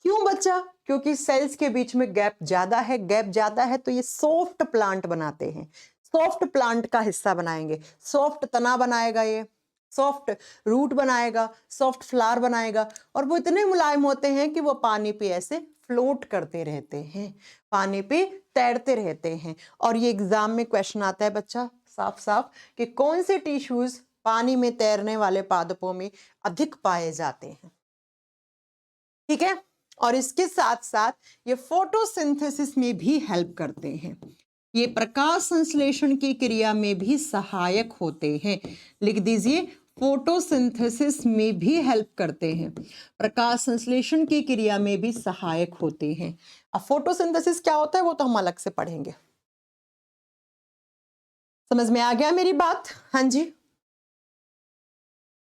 Speaker 1: क्यों बच्चा? क्योंकि सेल्स के बीच में गैप ज्यादा है, गैप ज्यादा है तो ये सॉफ्ट प्लांट बनाते हैं, सॉफ्ट प्लांट का हिस्सा बनाएंगे, सॉफ्ट तना बनाएगा, ये सॉफ्ट रूट बनाएगा, सॉफ्ट फ्लावर बनाएगा, और वो इतने मुलायम होते हैं कि वो पानी पे ऐसे फ्लोट करते रहते हैं, पानी पे तैरते रहते हैं। और ये एग्जाम में क्वेश्चन आता है बच्चा साफ साफ कि कौन से टिश्यूज पानी में तैरने वाले पादपों में अधिक पाए जाते हैं। ठीक है, और इसके साथ साथ ये फोटोसिंथेसिस में भी हेल्प करते हैं, ये प्रकाश संश्लेषण की क्रिया में भी सहायक होते हैं। लिख दीजिए, फोटोसिंथेसिस में भी हेल्प करते हैं, प्रकाश संश्लेषण की क्रिया में भी सहायक होते हैं। अब फोटोसिंथेसिस क्या होता है वो तो हम अलग से पढ़ेंगे। समझ में आ गया मेरी बात? हाँ जी।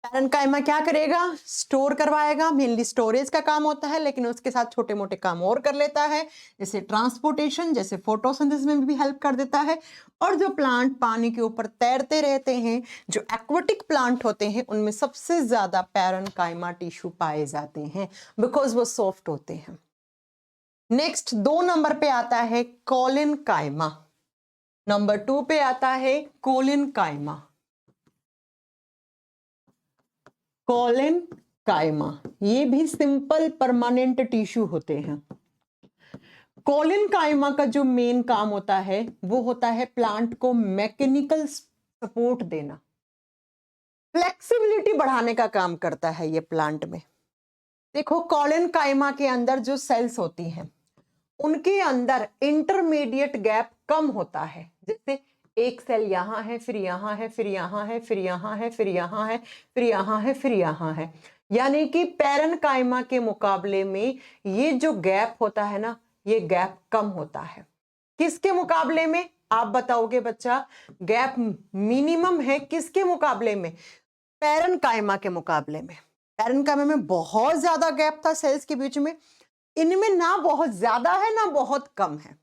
Speaker 1: पैरेन्काइमा क्या करेगा? स्टोर करवाएगा, मेनली स्टोरेज का काम होता है, लेकिन उसके साथ छोटे मोटे काम और कर लेता है, जैसे ट्रांसपोर्टेशन, जैसे फोटोसिंथेसिस में भी हेल्प कर देता है। और जो प्लांट पानी के ऊपर तैरते रहते हैं, जो एक्वेटिक प्लांट होते हैं, उनमें सबसे ज्यादा पैरेन्काइमा टिश्यू पाए जाते हैं, बिकॉज वो सॉफ्ट होते हैं। नेक्स्ट 2 नंबर पे आता है कोलेन्काइमा, नंबर 2 पे आता है कोलेन्काइमा। कोलेन कायमा, ये भी सिंपल परमानेंट टिश्यू होते हैं। कोलेन कायमा का जो मेन काम होता है वो होता है प्लांट को मैकेनिकल सपोर्ट देना, फ्लेक्सिबिलिटी बढ़ाने का काम करता है ये प्लांट में। देखो कोलेन कायमा के अंदर जो सेल्स होती हैं उनके अंदर इंटरमीडिएट गैप कम होता है, जैसे एक सेल यहां है, फिर यहां है, फिर यहां है, फिर यहां है, फिर यहां है, फिर यहां है, फिर यहां है। यानी कि पैरेन्काइमा के मुकाबले में ये जो गैप होता है ना, ये गैप कम होता है। किसके मुकाबले में आप बताओगे बच्चा? गैप मिनिमम है किसके मुकाबले में? पैरेन्काइमा के मुकाबले में। पैरेन्काइमा में बहुत ज्यादा गैप था सेल्स के बीच में, इनमें ना बहुत ज्यादा है ना बहुत कम है।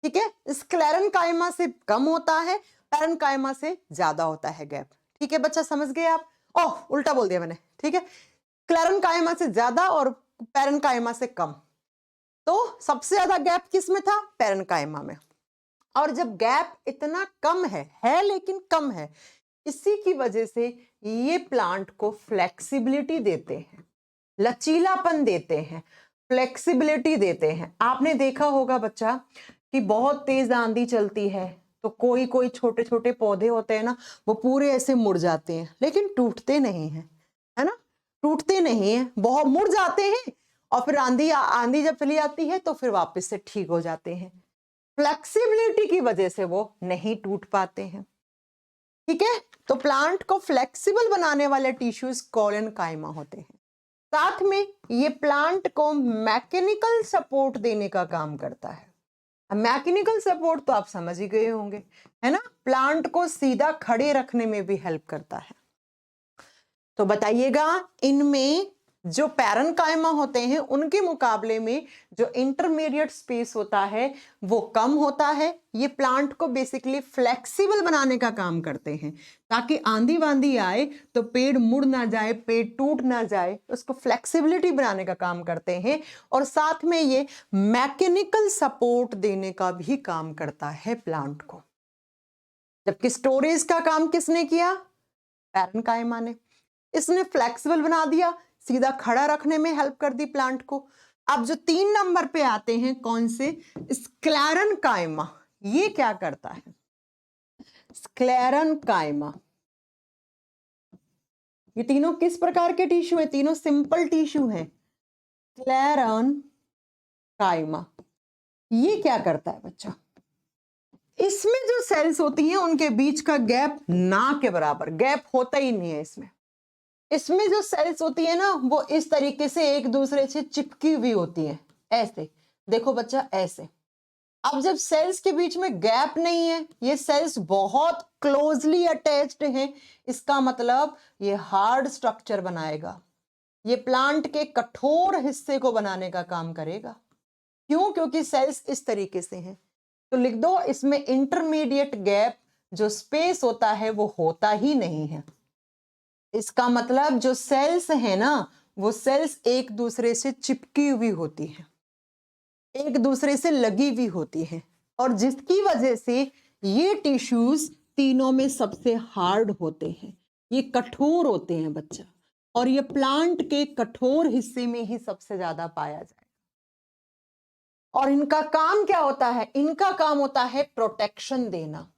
Speaker 1: ठीक है, स्क्लेरेन्काइमा से कम होता है, पैरेन्काइमा से ज्यादा होता है गैप। ठीक है बच्चा, समझ गए आप? ओह, उल्टा बोल दिया मैंने। ठीक है, स्क्लेरेन्काइमा से ज्यादा और पैरेन्काइमा से कम। तो सबसे ज्यादा गैप किस में था? पैरेन्काइमा में। और जब गैप इतना कम है लेकिन कम है, इसी की वजह से ये प्लांट को फ्लेक्सिबिलिटी देते हैं, लचीलापन देते हैं, फ्लेक्सिबिलिटी देते हैं। आपने देखा होगा बच्चा कि बहुत तेज आंधी चलती है तो कोई कोई छोटे छोटे पौधे होते हैं ना, वो पूरे ऐसे मुड़ जाते हैं लेकिन टूटते नहीं हैं, है ना? टूटते नहीं हैं, बहुत मुड़ जाते हैं और फिर आंधी जब चली आती है तो फिर वापस से ठीक हो जाते हैं। फ्लेक्सिबिलिटी की वजह से वो नहीं टूट पाते हैं। ठीक है, तो प्लांट को फ्लेक्सिबल बनाने वाले टिश्यूज कोलेन्काइमा होते हैं। साथ में ये प्लांट को मैकेनिकल सपोर्ट देने का काम करता है। मैकेनिकल सपोर्ट तो आप समझ ही गए होंगे, है ना? प्लांट को सीधा खड़े रखने में भी हेल्प करता है। तो बताइएगा, इनमें जो पैरेन्काइमा होते हैं उनके मुकाबले में जो इंटरमीडिएट स्पेस होता है वो कम होता है। ये प्लांट को बेसिकली फ्लेक्सिबल बनाने का काम करते हैं, ताकि आंधी वांधी आए तो पेड़ मुड़ ना जाए, पेड़ टूट ना जाए, उसको फ्लेक्सिबिलिटी बनाने का काम करते हैं। और साथ में ये मैकेनिकल सपोर्ट देने का भी काम करता है प्लांट को। जबकि स्टोरेज का काम किसने किया? पैरेन्काइमा ने। इसने फ्लेक्सिबल बना दिया, सीधा खड़ा रखने में हेल्प कर दी प्लांट को। अब जो 3 नंबर पे आते हैं, कौन से? स्क्लेरेन्काइमा। ये क्या करता है? स्क्लेरेन्काइमा, ये तीनों किस प्रकार के टिश्यू है? तीनों सिंपल टिश्यू हैं। स्क्लेरेन्काइमा ये क्या करता है बच्चा? इसमें जो सेल्स होती हैं उनके बीच का गैप ना के बराबर, गैप होता ही नहीं है इसमें। इसमें जो सेल्स होती है ना, वो इस तरीके से एक दूसरे से चिपकी हुई होती हैं, ऐसे। देखो बच्चा, ऐसे। अब जब सेल्स के बीच में गैप नहीं है, ये सेल्स बहुत क्लोजली अटैच्ड हैं, इसका मतलब ये हार्ड स्ट्रक्चर बनाएगा, ये प्लांट के कठोर हिस्से को बनाने का काम करेगा। क्यों? क्योंकि सेल्स इस तरीके से हैं। तो लिख दो, इसमें इंटरमीडिएट गैप जो स्पेस होता है वो होता ही नहीं है। इसका मतलब जो सेल्स है ना, वो सेल्स एक दूसरे से चिपकी हुई होती हैं, एक दूसरे से लगी हुई होती हैं, और जिसकी वजह से ये टिश्यूज तीनों में सबसे हार्ड होते हैं, ये कठोर होते हैं बच्चा। और ये प्लांट के कठोर हिस्से में ही सबसे ज्यादा पाया जाए। और इनका काम क्या होता है? इनका काम होता है प्रोटेक्शन देना।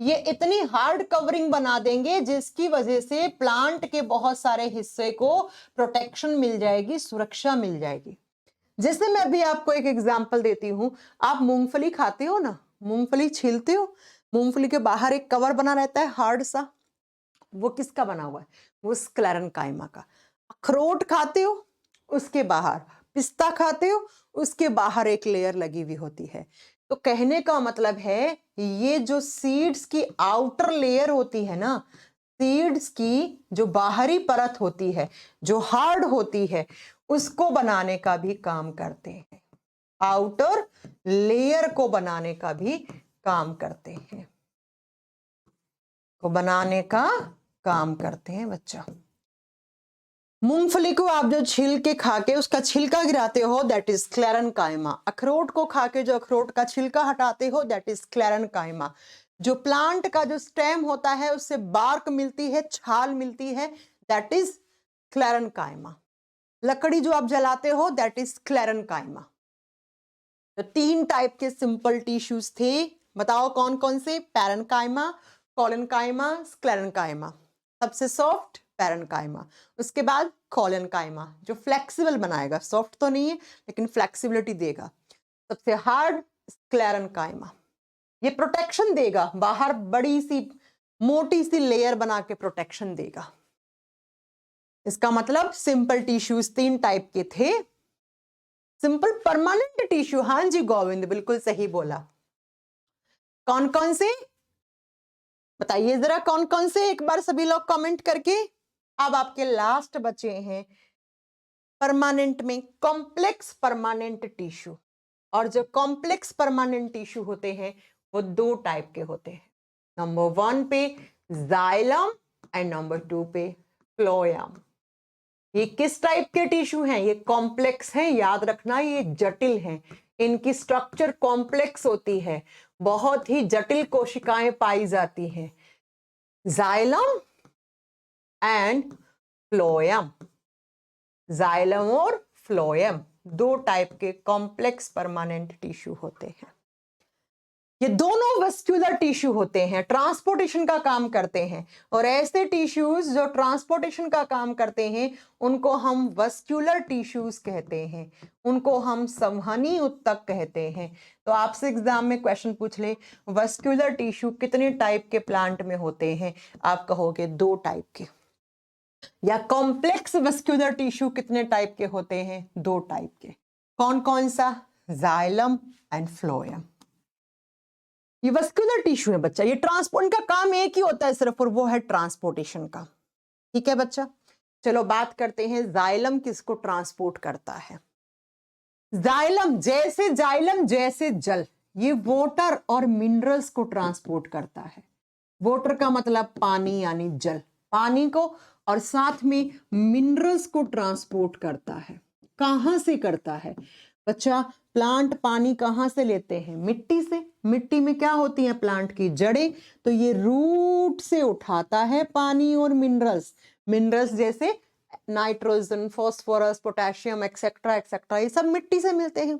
Speaker 1: ये इतनी हार्ड कवरिंग बना देंगे जिसकी वजह से प्लांट के बहुत सारे हिस्से को प्रोटेक्शन मिल जाएगी, सुरक्षा मिल जाएगी। जैसे मैं भी आपको एक एग्जांपल देती हूं, आप मूंगफली खाते हो ना, मूंगफली छीलते हो, मूंगफली के बाहर एक कवर बना रहता है हार्ड सा, वो किसका बना हुआ है? वो स्क्लेरेन्काइमा का। अखरोट खाते हो, उसके बाहर, पिस्ता खाते हो, उसके बाहर एक लेयर लगी हुई होती है। तो कहने का मतलब है, ये जो सीड्स की आउटर लेयर होती है ना, सीड्स की जो बाहरी परत होती है, जो हार्ड होती है, उसको बनाने का भी काम करते हैं, आउटर लेयर को बनाने का भी काम करते हैं, को बनाने का काम करते हैं बच्चा। मूंगफली को आप जो छील के खा के उसका छिलका गिराते हो, दैट इज स्क्लेरेन्काइमा। अखरोट को खा के जो अखरोट का छिलका हटाते हो, दैट इज स्क्लेरेन्काइमा। जो प्लांट का जो स्टेम होता है उससे बार्क मिलती है, छाल मिलती है, दैट इज स्क्लेरेन्काइमा। लकड़ी जो आप जलाते हो दैट इज स्क्लेरेन्काइमा। तो 3 टाइप के सिंपल टिश्यूज थे, बताओ कौन कौन से? Parenchyma, collenchyma, sclerenchyma. सबसे सॉफ्ट पैरेन्काइमा, उसके बाद कोलेन्काइमा जो फ्लेक्सिबल बनाएगा, सॉफ्ट तो नहीं है लेकिन फ्लेक्सिबिलिटी देगा। सबसे हार्ड स्क्लेरेन्काइमा, ये प्रोटेक्शन देगा, बाहर बड़ी सी मोटी सी लेयर बना के प्रोटेक्शन देगा। इसका मतलब सिंपल टिश्यूज 3 टाइप के थे। सिंपल परमानेंट टिश्यू, हाँ जी गोविंद बिल्कुल सही बोला। कौन कौन से बताइए जरा, कौन कौन से, एक बार सभी लोग कमेंट करके। अब आपके लास्ट बचे हैं परमानेंट में कॉम्प्लेक्स परमानेंट टिश्यू। और जो कॉम्प्लेक्स परमानेंट टिश्यू होते हैं वो 2 टाइप के होते हैं। नंबर 1 पे जाइलम एंड नंबर 2 पे फ्लोएम। ये किस टाइप के टिश्यू हैं? ये कॉम्प्लेक्स हैं, याद रखना ये जटिल हैं, इनकी स्ट्रक्चर कॉम्प्लेक्स होती है, बहुत ही जटिल कोशिकाएं पाई जाती हैं। जाइलम एंड फ्लोएम, जाइलम और फ्लोएम 2 टाइप के कॉम्प्लेक्स परमानेंट टिश्यू होते हैं। ये दोनों वस्कुलर टिश्यू होते हैं, ट्रांसपोर्टेशन का काम करते हैं। और ऐसे टिश्यूज जो ट्रांसपोर्टेशन का काम करते हैं उनको हम वस्कुलर टिश्यूज कहते हैं, उनको हम संवहनी ऊतक कहते हैं। तो आपसे एग्जाम में क्वेश्चन पूछ ले वस्कुलर टिश्यू कितने टाइप के प्लांट में होते हैं, आप कहोगे 2 टाइप के। या कॉम्प्लेक्स वस्कुलर टिश्यू कितने टाइप के होते हैं? 2 टाइप के। कौन कौन सा? Xylem and phloem. ये वस्कुलर टिश्यू है बच्चा, ये ट्रांसपोर्ट का काम एक ही होता है सिर्फ, और वो है ट्रांसपोर्टेशन का। ठीक है बच्चा, चलो बात करते हैं जाइलम किसको ट्रांसपोर्ट करता है। जाइलम जैसे जल, ये वाटर और मिनरल्स को ट्रांसपोर्ट करता है। वाटर का मतलब पानी यानी जल, पानी को, और साथ में मिनरल्स को ट्रांसपोर्ट करता है। कहां से करता है बच्चा? प्लांट पानी कहां से लेते हैं? मिट्टी से। मिट्टी में क्या होती है प्लांट की? जड़ें। तो ये रूट से उठाता है पानी और मिनरल्स, मिनरल्स जैसे nitrogen, phosphorus, potassium etcetera etcetera, ये सब मिट्टी से मिलते हैं।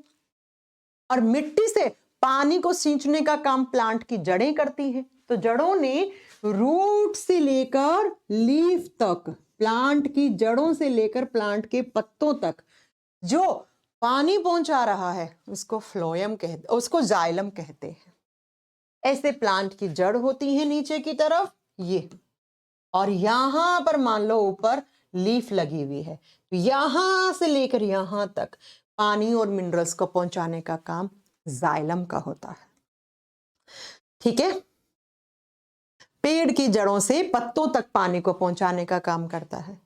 Speaker 1: और मिट्टी से पानी को सींचने का काम प्लांट की जड़ें करती हैं। तो जड़ों ने रूट से लेकर लीफ तक, प्लांट की जड़ों से लेकर प्लांट के पत्तों तक जो पानी पहुंचा रहा है उसको फ्लोएम कहते, उसको जाइलम कहते हैं। ऐसे प्लांट की जड़ होती है नीचे की तरफ ये, और यहां पर मान लो ऊपर लीफ लगी हुई है, तो यहां से लेकर यहां तक पानी और मिनरल्स को पहुंचाने का काम जाइलम का होता है। ठीक है, पेड़ की जड़ों से पत्तों तक पानी को पहुंचाने का काम करता है।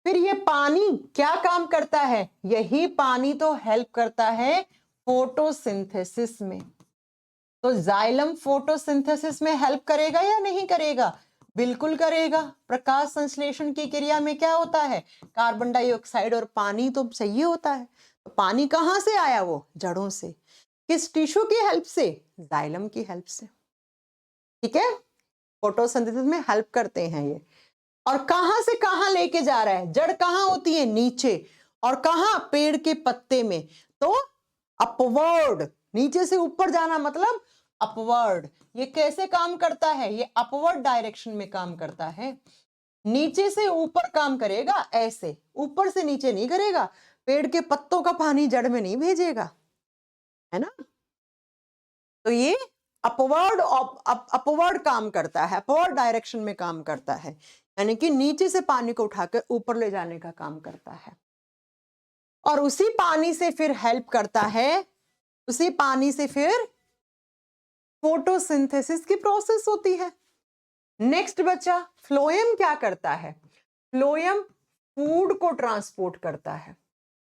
Speaker 1: फिर ये पानी क्या काम करता है? यही पानी तो हेल्प करता है फोटोसिंथेसिस में। तो जाइलम फोटोसिंथेसिस में हेल्प करेगा या नहीं करेगा? बिल्कुल करेगा। प्रकाश संश्लेषण की क्रिया में क्या होता है? कार्बन डाइऑक्साइड और पानी तो चाहिए होता है। तो पानी कहां से आया? वो जड़ों से। किस टिश्यू की हेल्प से? जाइलम की हेल्प से। ठीक है, फोटोसिंथेसिस में हेल्प करते हैं ये। और कहां से कहां लेके जा रहा है? जड़ कहां होती है? नीचे। और कहां? पेड़ के पत्ते में। तो अपवर्ड, नीचे से ऊपर जाना मतलब अपवर्ड। ये कैसे काम करता है? ये अपवर्ड डायरेक्शन में काम करता है। नीचे से ऊपर काम करेगा, ऐसे ऊपर से नीचे नहीं करेगा। पेड़ के पत्तों का पानी जड़ में नहीं भेजेगा, है ना। तो ये अपवर्ड काम करता है, अपवर्ड डायरेक्शन में काम करता है, यानी कि नीचे से पानी को उठाकर ऊपर ले जाने का काम करता है। और उसी पानी से फिर हेल्प करता है, उसी पानी से फिर फोटोसिंथेसिस की प्रोसेस होती है। नेक्स्ट बच्चा, फ्लोएम क्या करता है? फ्लोएम फूड को ट्रांसपोर्ट करता है।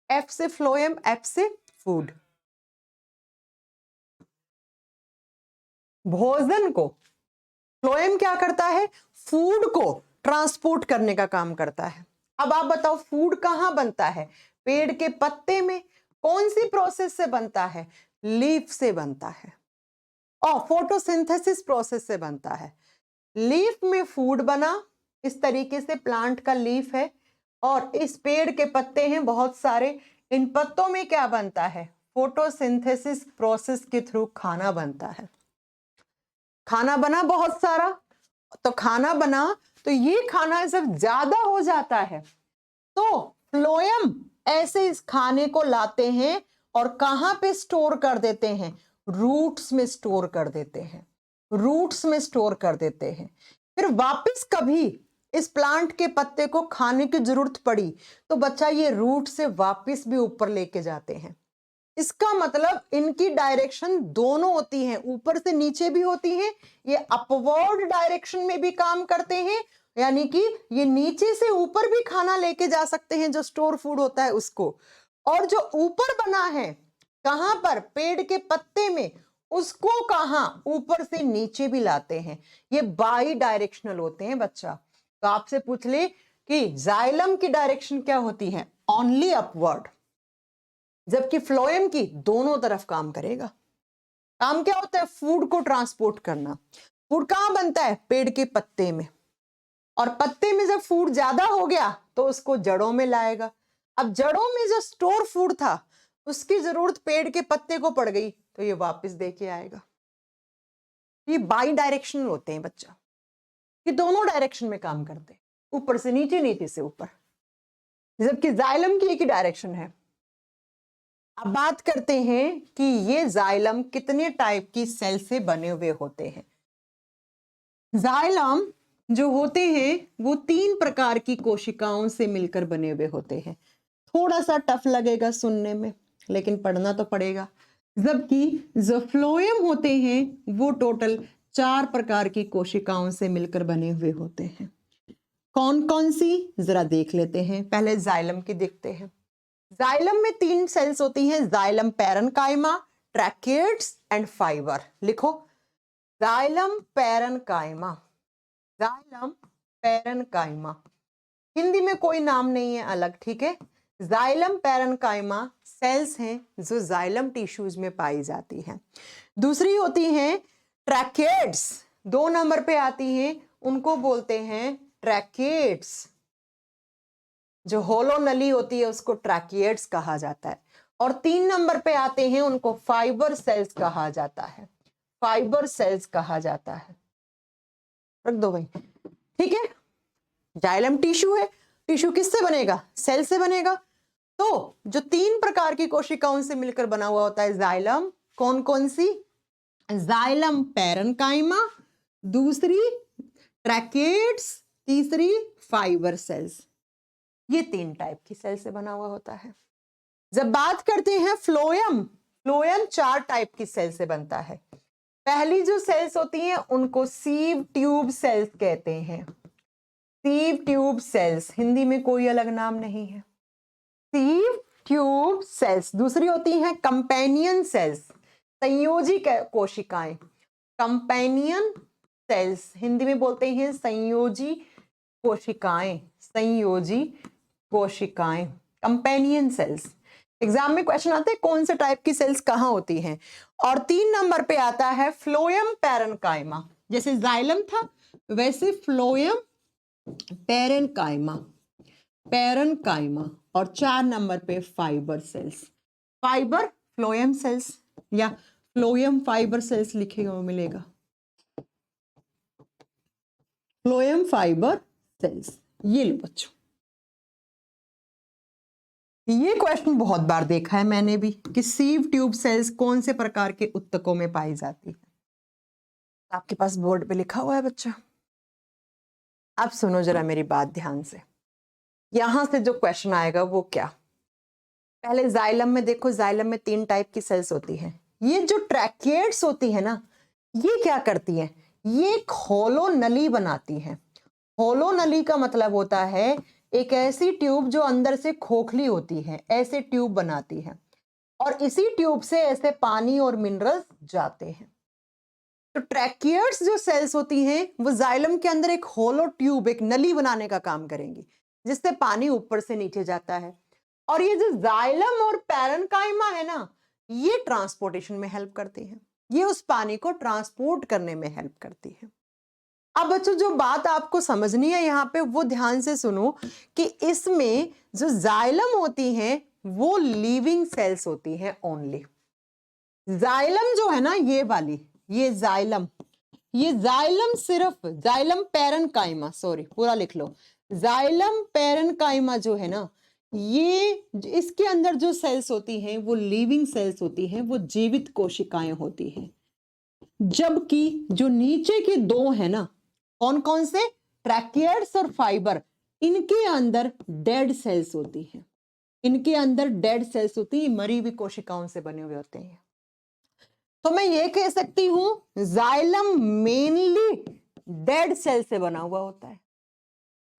Speaker 1: एफ से फ्लोएम, एफ से फूड, भोजन को। फ्लोएम क्या करता है? फूड को ट्रांसपोर्ट करने का काम करता है। अब आप बताओ फूड कहां बनता है? पेड़ के पत्ते में। कौन सी प्रोसेस से बनता है? लीफ से बनता है, और फोटोसिंथेसिस प्रोसेस से बनता है। लीफ में फूड बना, इस तरीके से प्लांट का लीफ है और इस पेड़ के पत्ते हैं बहुत सारे। इन पत्तों में क्या बनता है? फोटोसिंथेसिस प्रोसेस के थ्रू खाना बनता है। खाना बना बहुत सारा, तो खाना बना तो ये खाना जब ज्यादा हो जाता है तो फ्लोएम ऐसे इस खाने को लाते हैं और कहां पे स्टोर कर देते हैं? रूट्स में स्टोर कर देते हैं, रूट्स में स्टोर कर देते हैं। फिर वापस कभी इस प्लांट के पत्ते को खाने की जरूरत पड़ी तो बच्चा ये रूट से वापस भी ऊपर लेके जाते हैं। इसका मतलब इनकी डायरेक्शन दोनों होती हैं, ऊपर से नीचे भी होती हैं, ये अपवर्ड डायरेक्शन में भी काम करते हैं, यानी कि ये नीचे से ऊपर भी खाना लेके जा सकते हैं जो स्टोर फूड होता है उसको। और जो ऊपर बना है कहां पर? पेड़ के पत्ते में, उसको कहां? ऊपर से नीचे भी लाते हैं। ये बाई डायरेक्शनल होते हैं बच्चा। तो आपसे पूछ ले कि जाइलम की डायरेक्शन क्या होती है? ओनली अपवर्ड, जबकि फ्लोएम की दोनों तरफ काम करेगा। काम क्या होता है? फूड को ट्रांसपोर्ट करना। फूड कहां बनता है? पेड़ के पत्ते में, और पत्ते में जब फूड ज्यादा हो गया तो उसको जड़ों में लाएगा। अब जड़ों में जो स्टोर फूड था उसकी जरूरत पेड़ के पत्ते को पड़ गई तो ये वापस दे के आएगा। ये बाई डायरेक्शनल होते हैं बच्चा, ये दोनों डायरेक्शन में काम करते हैं, ऊपर से नीचे, नीचे से ऊपर, जबकि जाइलम की एक ही डायरेक्शन है। अब बात करते हैं कि ये जाइलम कितने टाइप की सेल से बने हुए होते हैं। जाइलम जो होते हैं वो 3 प्रकार की कोशिकाओं से मिलकर बने हुए होते हैं। थोड़ा सा टफ लगेगा सुनने में, लेकिन पढ़ना तो पड़ेगा। जबकि जो फ्लोएम होते हैं वो टोटल 4 प्रकार की कोशिकाओं से मिलकर बने हुए होते हैं। कौन कौन सी? जरा देख लेते हैं। पहले जाइलम की देखते हैं। जाइलम में 3 सेल्स होती हैं, xylem parenchyma, tracheids and fibre. लिखो, xylem parenchyma, xylem parenchyma. Hindi में कोई नाम नहीं है अलग, ठीक है। जाइलम पैरेन्काइमा सेल्स हैं जो जाइलम टिश्यूज में पाई जाती हैं। दूसरी होती हैं ट्रैकेट्स, 2 नंबर पे आती हैं, उनको बोलते हैं ट्रैकेट्स। जो होलो नली होती है उसको ट्रैकिएट्स कहा जाता है। और 3 नंबर पे आते हैं, उनको फाइबर सेल्स कहा जाता है, फाइबर सेल्स कहा जाता है। रख दो भाई, ठीक है। जाइलम टिश्यू है, टिश्यू किससे बनेगा? सेल से बनेगा। तो जो 3 प्रकार की कोशिकाओं से मिलकर बना हुआ होता है जाइलम, कौन कौन सी? जाइलम पैरेन्काइमा, दूसरी ट्रैकेट्स, तीसरी फाइबर सेल्स। ये 3 टाइप की सेल से बना हुआ होता है। जब बात करते हैं फ्लोएम, फ्लोएम 4 टाइप की सेल से बनता है। पहली जो सेल्स होती हैं उनको सीव ट्यूब सेल्स कहते हैं, सीव ट्यूब सेल्स, हिंदी में कोई अलग नाम नहीं है, सीव ट्यूब सेल्स। दूसरी होती हैं कंपेनियन सेल्स, संयोजी कोशिकाएं, कंपेनियन सेल्स, हिंदी में बोलते हैं संयोजी कोशिकाएं, संयोजी कोशिकाएं, कंपेनियन सेल्स। एग्जाम में क्वेश्चन आते हैं कौन से टाइप की सेल्स कहां होती हैं। और 3 नंबर पे आता है फ्लोएम पैरेन्काइमा, जैसे जाइलम था वैसे फ्लोएम पैरेन्काइमा, पैरेन्काइमा। और 4 नंबर पे fibre cells, fibre phloem cells या फ्लोएम फाइबर सेल्स लिखेगा मिलेगा, फ्लोएम फाइबर सेल्स। ये लो बच्चों, ये क्वेश्चन बहुत बार देखा है मैंने भी कि सीव ट्यूब सेल्स कौन से प्रकार के उत्तकों में पाई जाती है। आपके पास बोर्ड पे लिखा हुआ है बच्चा। अब सुनो जरा मेरी बात ध्यान से, यहां से जो क्वेश्चन आएगा वो क्या? पहले जाइलम में देखो, जाइलम में 3 टाइप की सेल्स होती हैं। ये जो ट्रैकिएट्स होती है ना, ये क्या करती है? ये एक होलो नली बनाती है। होलो नली का मतलब होता है एक ऐसी ट्यूब जो अंदर से खोखली होती है, ऐसे ट्यूब बनाती है, और इसी ट्यूब से ऐसे पानी और मिनरल्स जाते हैं। तो ट्रैकिएट्स जो सेल्स होती हैं वो जाइलम के अंदर एक होलो ट्यूब, एक नली बनाने का काम करेंगी, जिससे पानी ऊपर से नीचे जाता है। और ये जो जाइलम और पैरेन्काइमा है ना, ये ट्रांसपोर्टेशन में हेल्प करती हैं, ये उस पानी को ट्रांसपोर्ट करने में हेल्प करती है। अब बच्चों जो बात आपको समझनी है यहाँ पे वो ध्यान से सुनो कि इसमें जो जाइलम होती हैं वो लिविंग सेल्स होती हैं ओनली। जाइलम जो है ना ये वाली, ये जाइलम सिर्फ जाइलम पैरेन्काइमा, सॉरी पूरा लिख लो, जाइलम पैरेन्काइमा जो है ना ये इसके अंदर जो सेल्स होती हैं वो लिविंग सेल्स होती हैं, वो जीवित कोशिकाएं होती हैं। जबकि जो नीचे के दो है ना, कौन कौन से, ट्रैकियड्स और फाइबर, इनके अंदर डेड सेल्स होती हैं, इनके अंदर डेड सेल्स होती है, मरी हुई कोशिकाओं से बने हुए होते हैं। तो मैं ये कह सकती हूं जाइलम मेनली डेड सेल से बना हुआ होता है,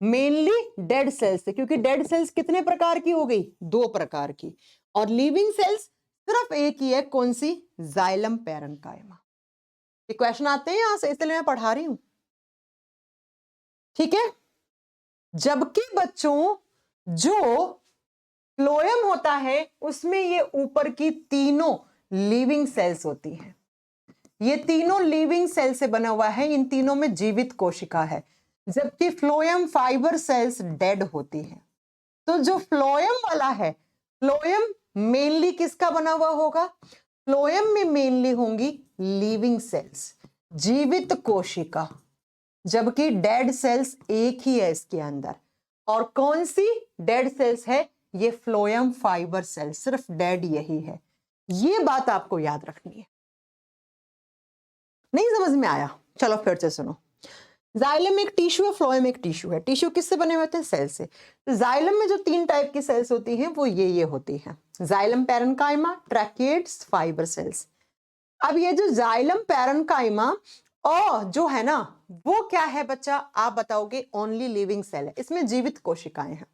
Speaker 1: मेनली डेड सेल्स से, क्योंकि डेड सेल्स कितने प्रकार की हो गई, 2 प्रकार की, और लिविंग सेल्स सिर्फ एक ही है, कौन सी, जाइलम पैरेन्काइमा। ये क्वेश्चन आते हैं यहां से, इसलिए मैं पढ़ा रही हूं, ठीक है। जबकि बच्चों जो फ्लोएम होता है उसमें ये ऊपर की तीनों लिविंग सेल्स होती हैं, ये तीनों लिविंग सेल से बना हुआ है, इन तीनों में जीवित कोशिका है, जबकि फ्लोएम फाइबर सेल्स डेड होती है। तो जो फ्लोएम वाला है, फ्लोएम मेनली किसका बना हुआ होगा, फ्लोएम में मेनली होंगी लिविंग सेल्स, जीवित कोशिका, जबकि डेड सेल्स एक ही है इसके अंदर। और कौन सी डेड सेल्स है, ये फ्लोएम फाइबर सेल, सिर्फ डेड यही है। ये बात आपको याद रखनी है। नहीं समझ में आया, चलो फिर से सुनो। जाइलम एक टिश्यू है, फ्लोएम एक टिश्यू है। टिश्यू किससे बने हुए होते हैं, सेल से। तो जाइलम में जो 3 टाइप की सेल्स होती हैं वो ये होती हैं, जाइलम पैरेन्काइमा, ट्रैकियड्स, फाइबर सेल्स। अब ये जो जाइलम पैरेन्काइमा और जो है ना वो क्या है बच्चा, आप बताओगे, ओनली लिविंग सेल है, इसमें जीवित कोशिकाएं हैं,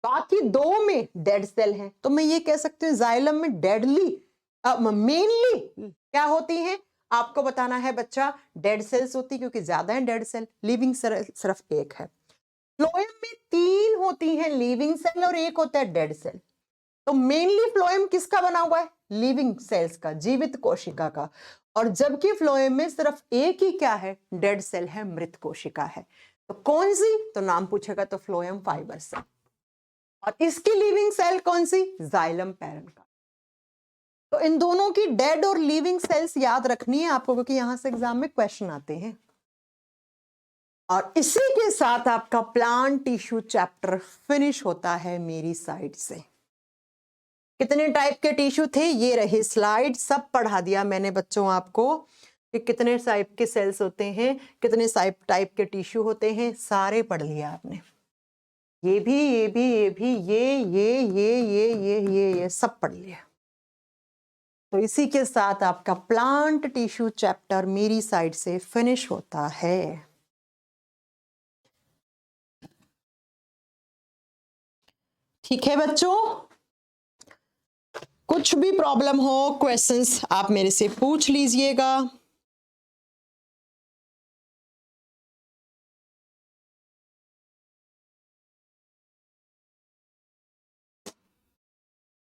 Speaker 1: बाकी 2 में डेड सेल हैं। तो मैं ये कह सकती हूँ जाइलम में डेडली मेनली क्या होती हैं, आपको बताना है बच्चा, डेड सेल्स होती, क्योंकि ज्यादा है डेड सेल, लिविंग सिर्फ एक है। फ्लोएम में 3 होती हैं लिविंग सेल और 1 होता है डेड सेल। तो मेनली फ्लोएम किसका बना हुआ है, लिविंग सेल्स का, जीवित कोशिका का, और जबकि फ्लोएम में सिर्फ एक ही क्या है, डेड सेल है, मृत कोशिका है। तो कौन सी, तो नाम पूछेगा तो फ्लोएम फाइबर सेल, और इसकी लिविंग सेल कौन सी, जाइलम पैरेन्काइमा। तो इन दोनों की डेड और लिविंग सेल्स याद रखनी है आपको, क्योंकि यहां से एग्जाम में क्वेश्चन आते हैं। और इसी के साथ आपका प्लांट टिश्यू चैप्टर फिनिश होता है मेरी साइड से। कितने टाइप के टिश्यू थे, ये रहे स्लाइड, सब पढ़ा दिया मैंने बच्चों आपको कि कितने टाइप के सेल्स होते हैं, कितने टाइप के टिश्यू होते हैं, सारे पढ़ लिया आपने। ये भी, ये भी, ये भी, ये सब पढ़ लिया। तो इसी के साथ आपका प्लांट टिश्यू चैप्टर मेरी साइड से फिनिश होता है। ठीक है बच्चों, कुछ भी प्रॉब्लम हो, क्वेश्चंस आप मेरे से पूछ लीजिएगा।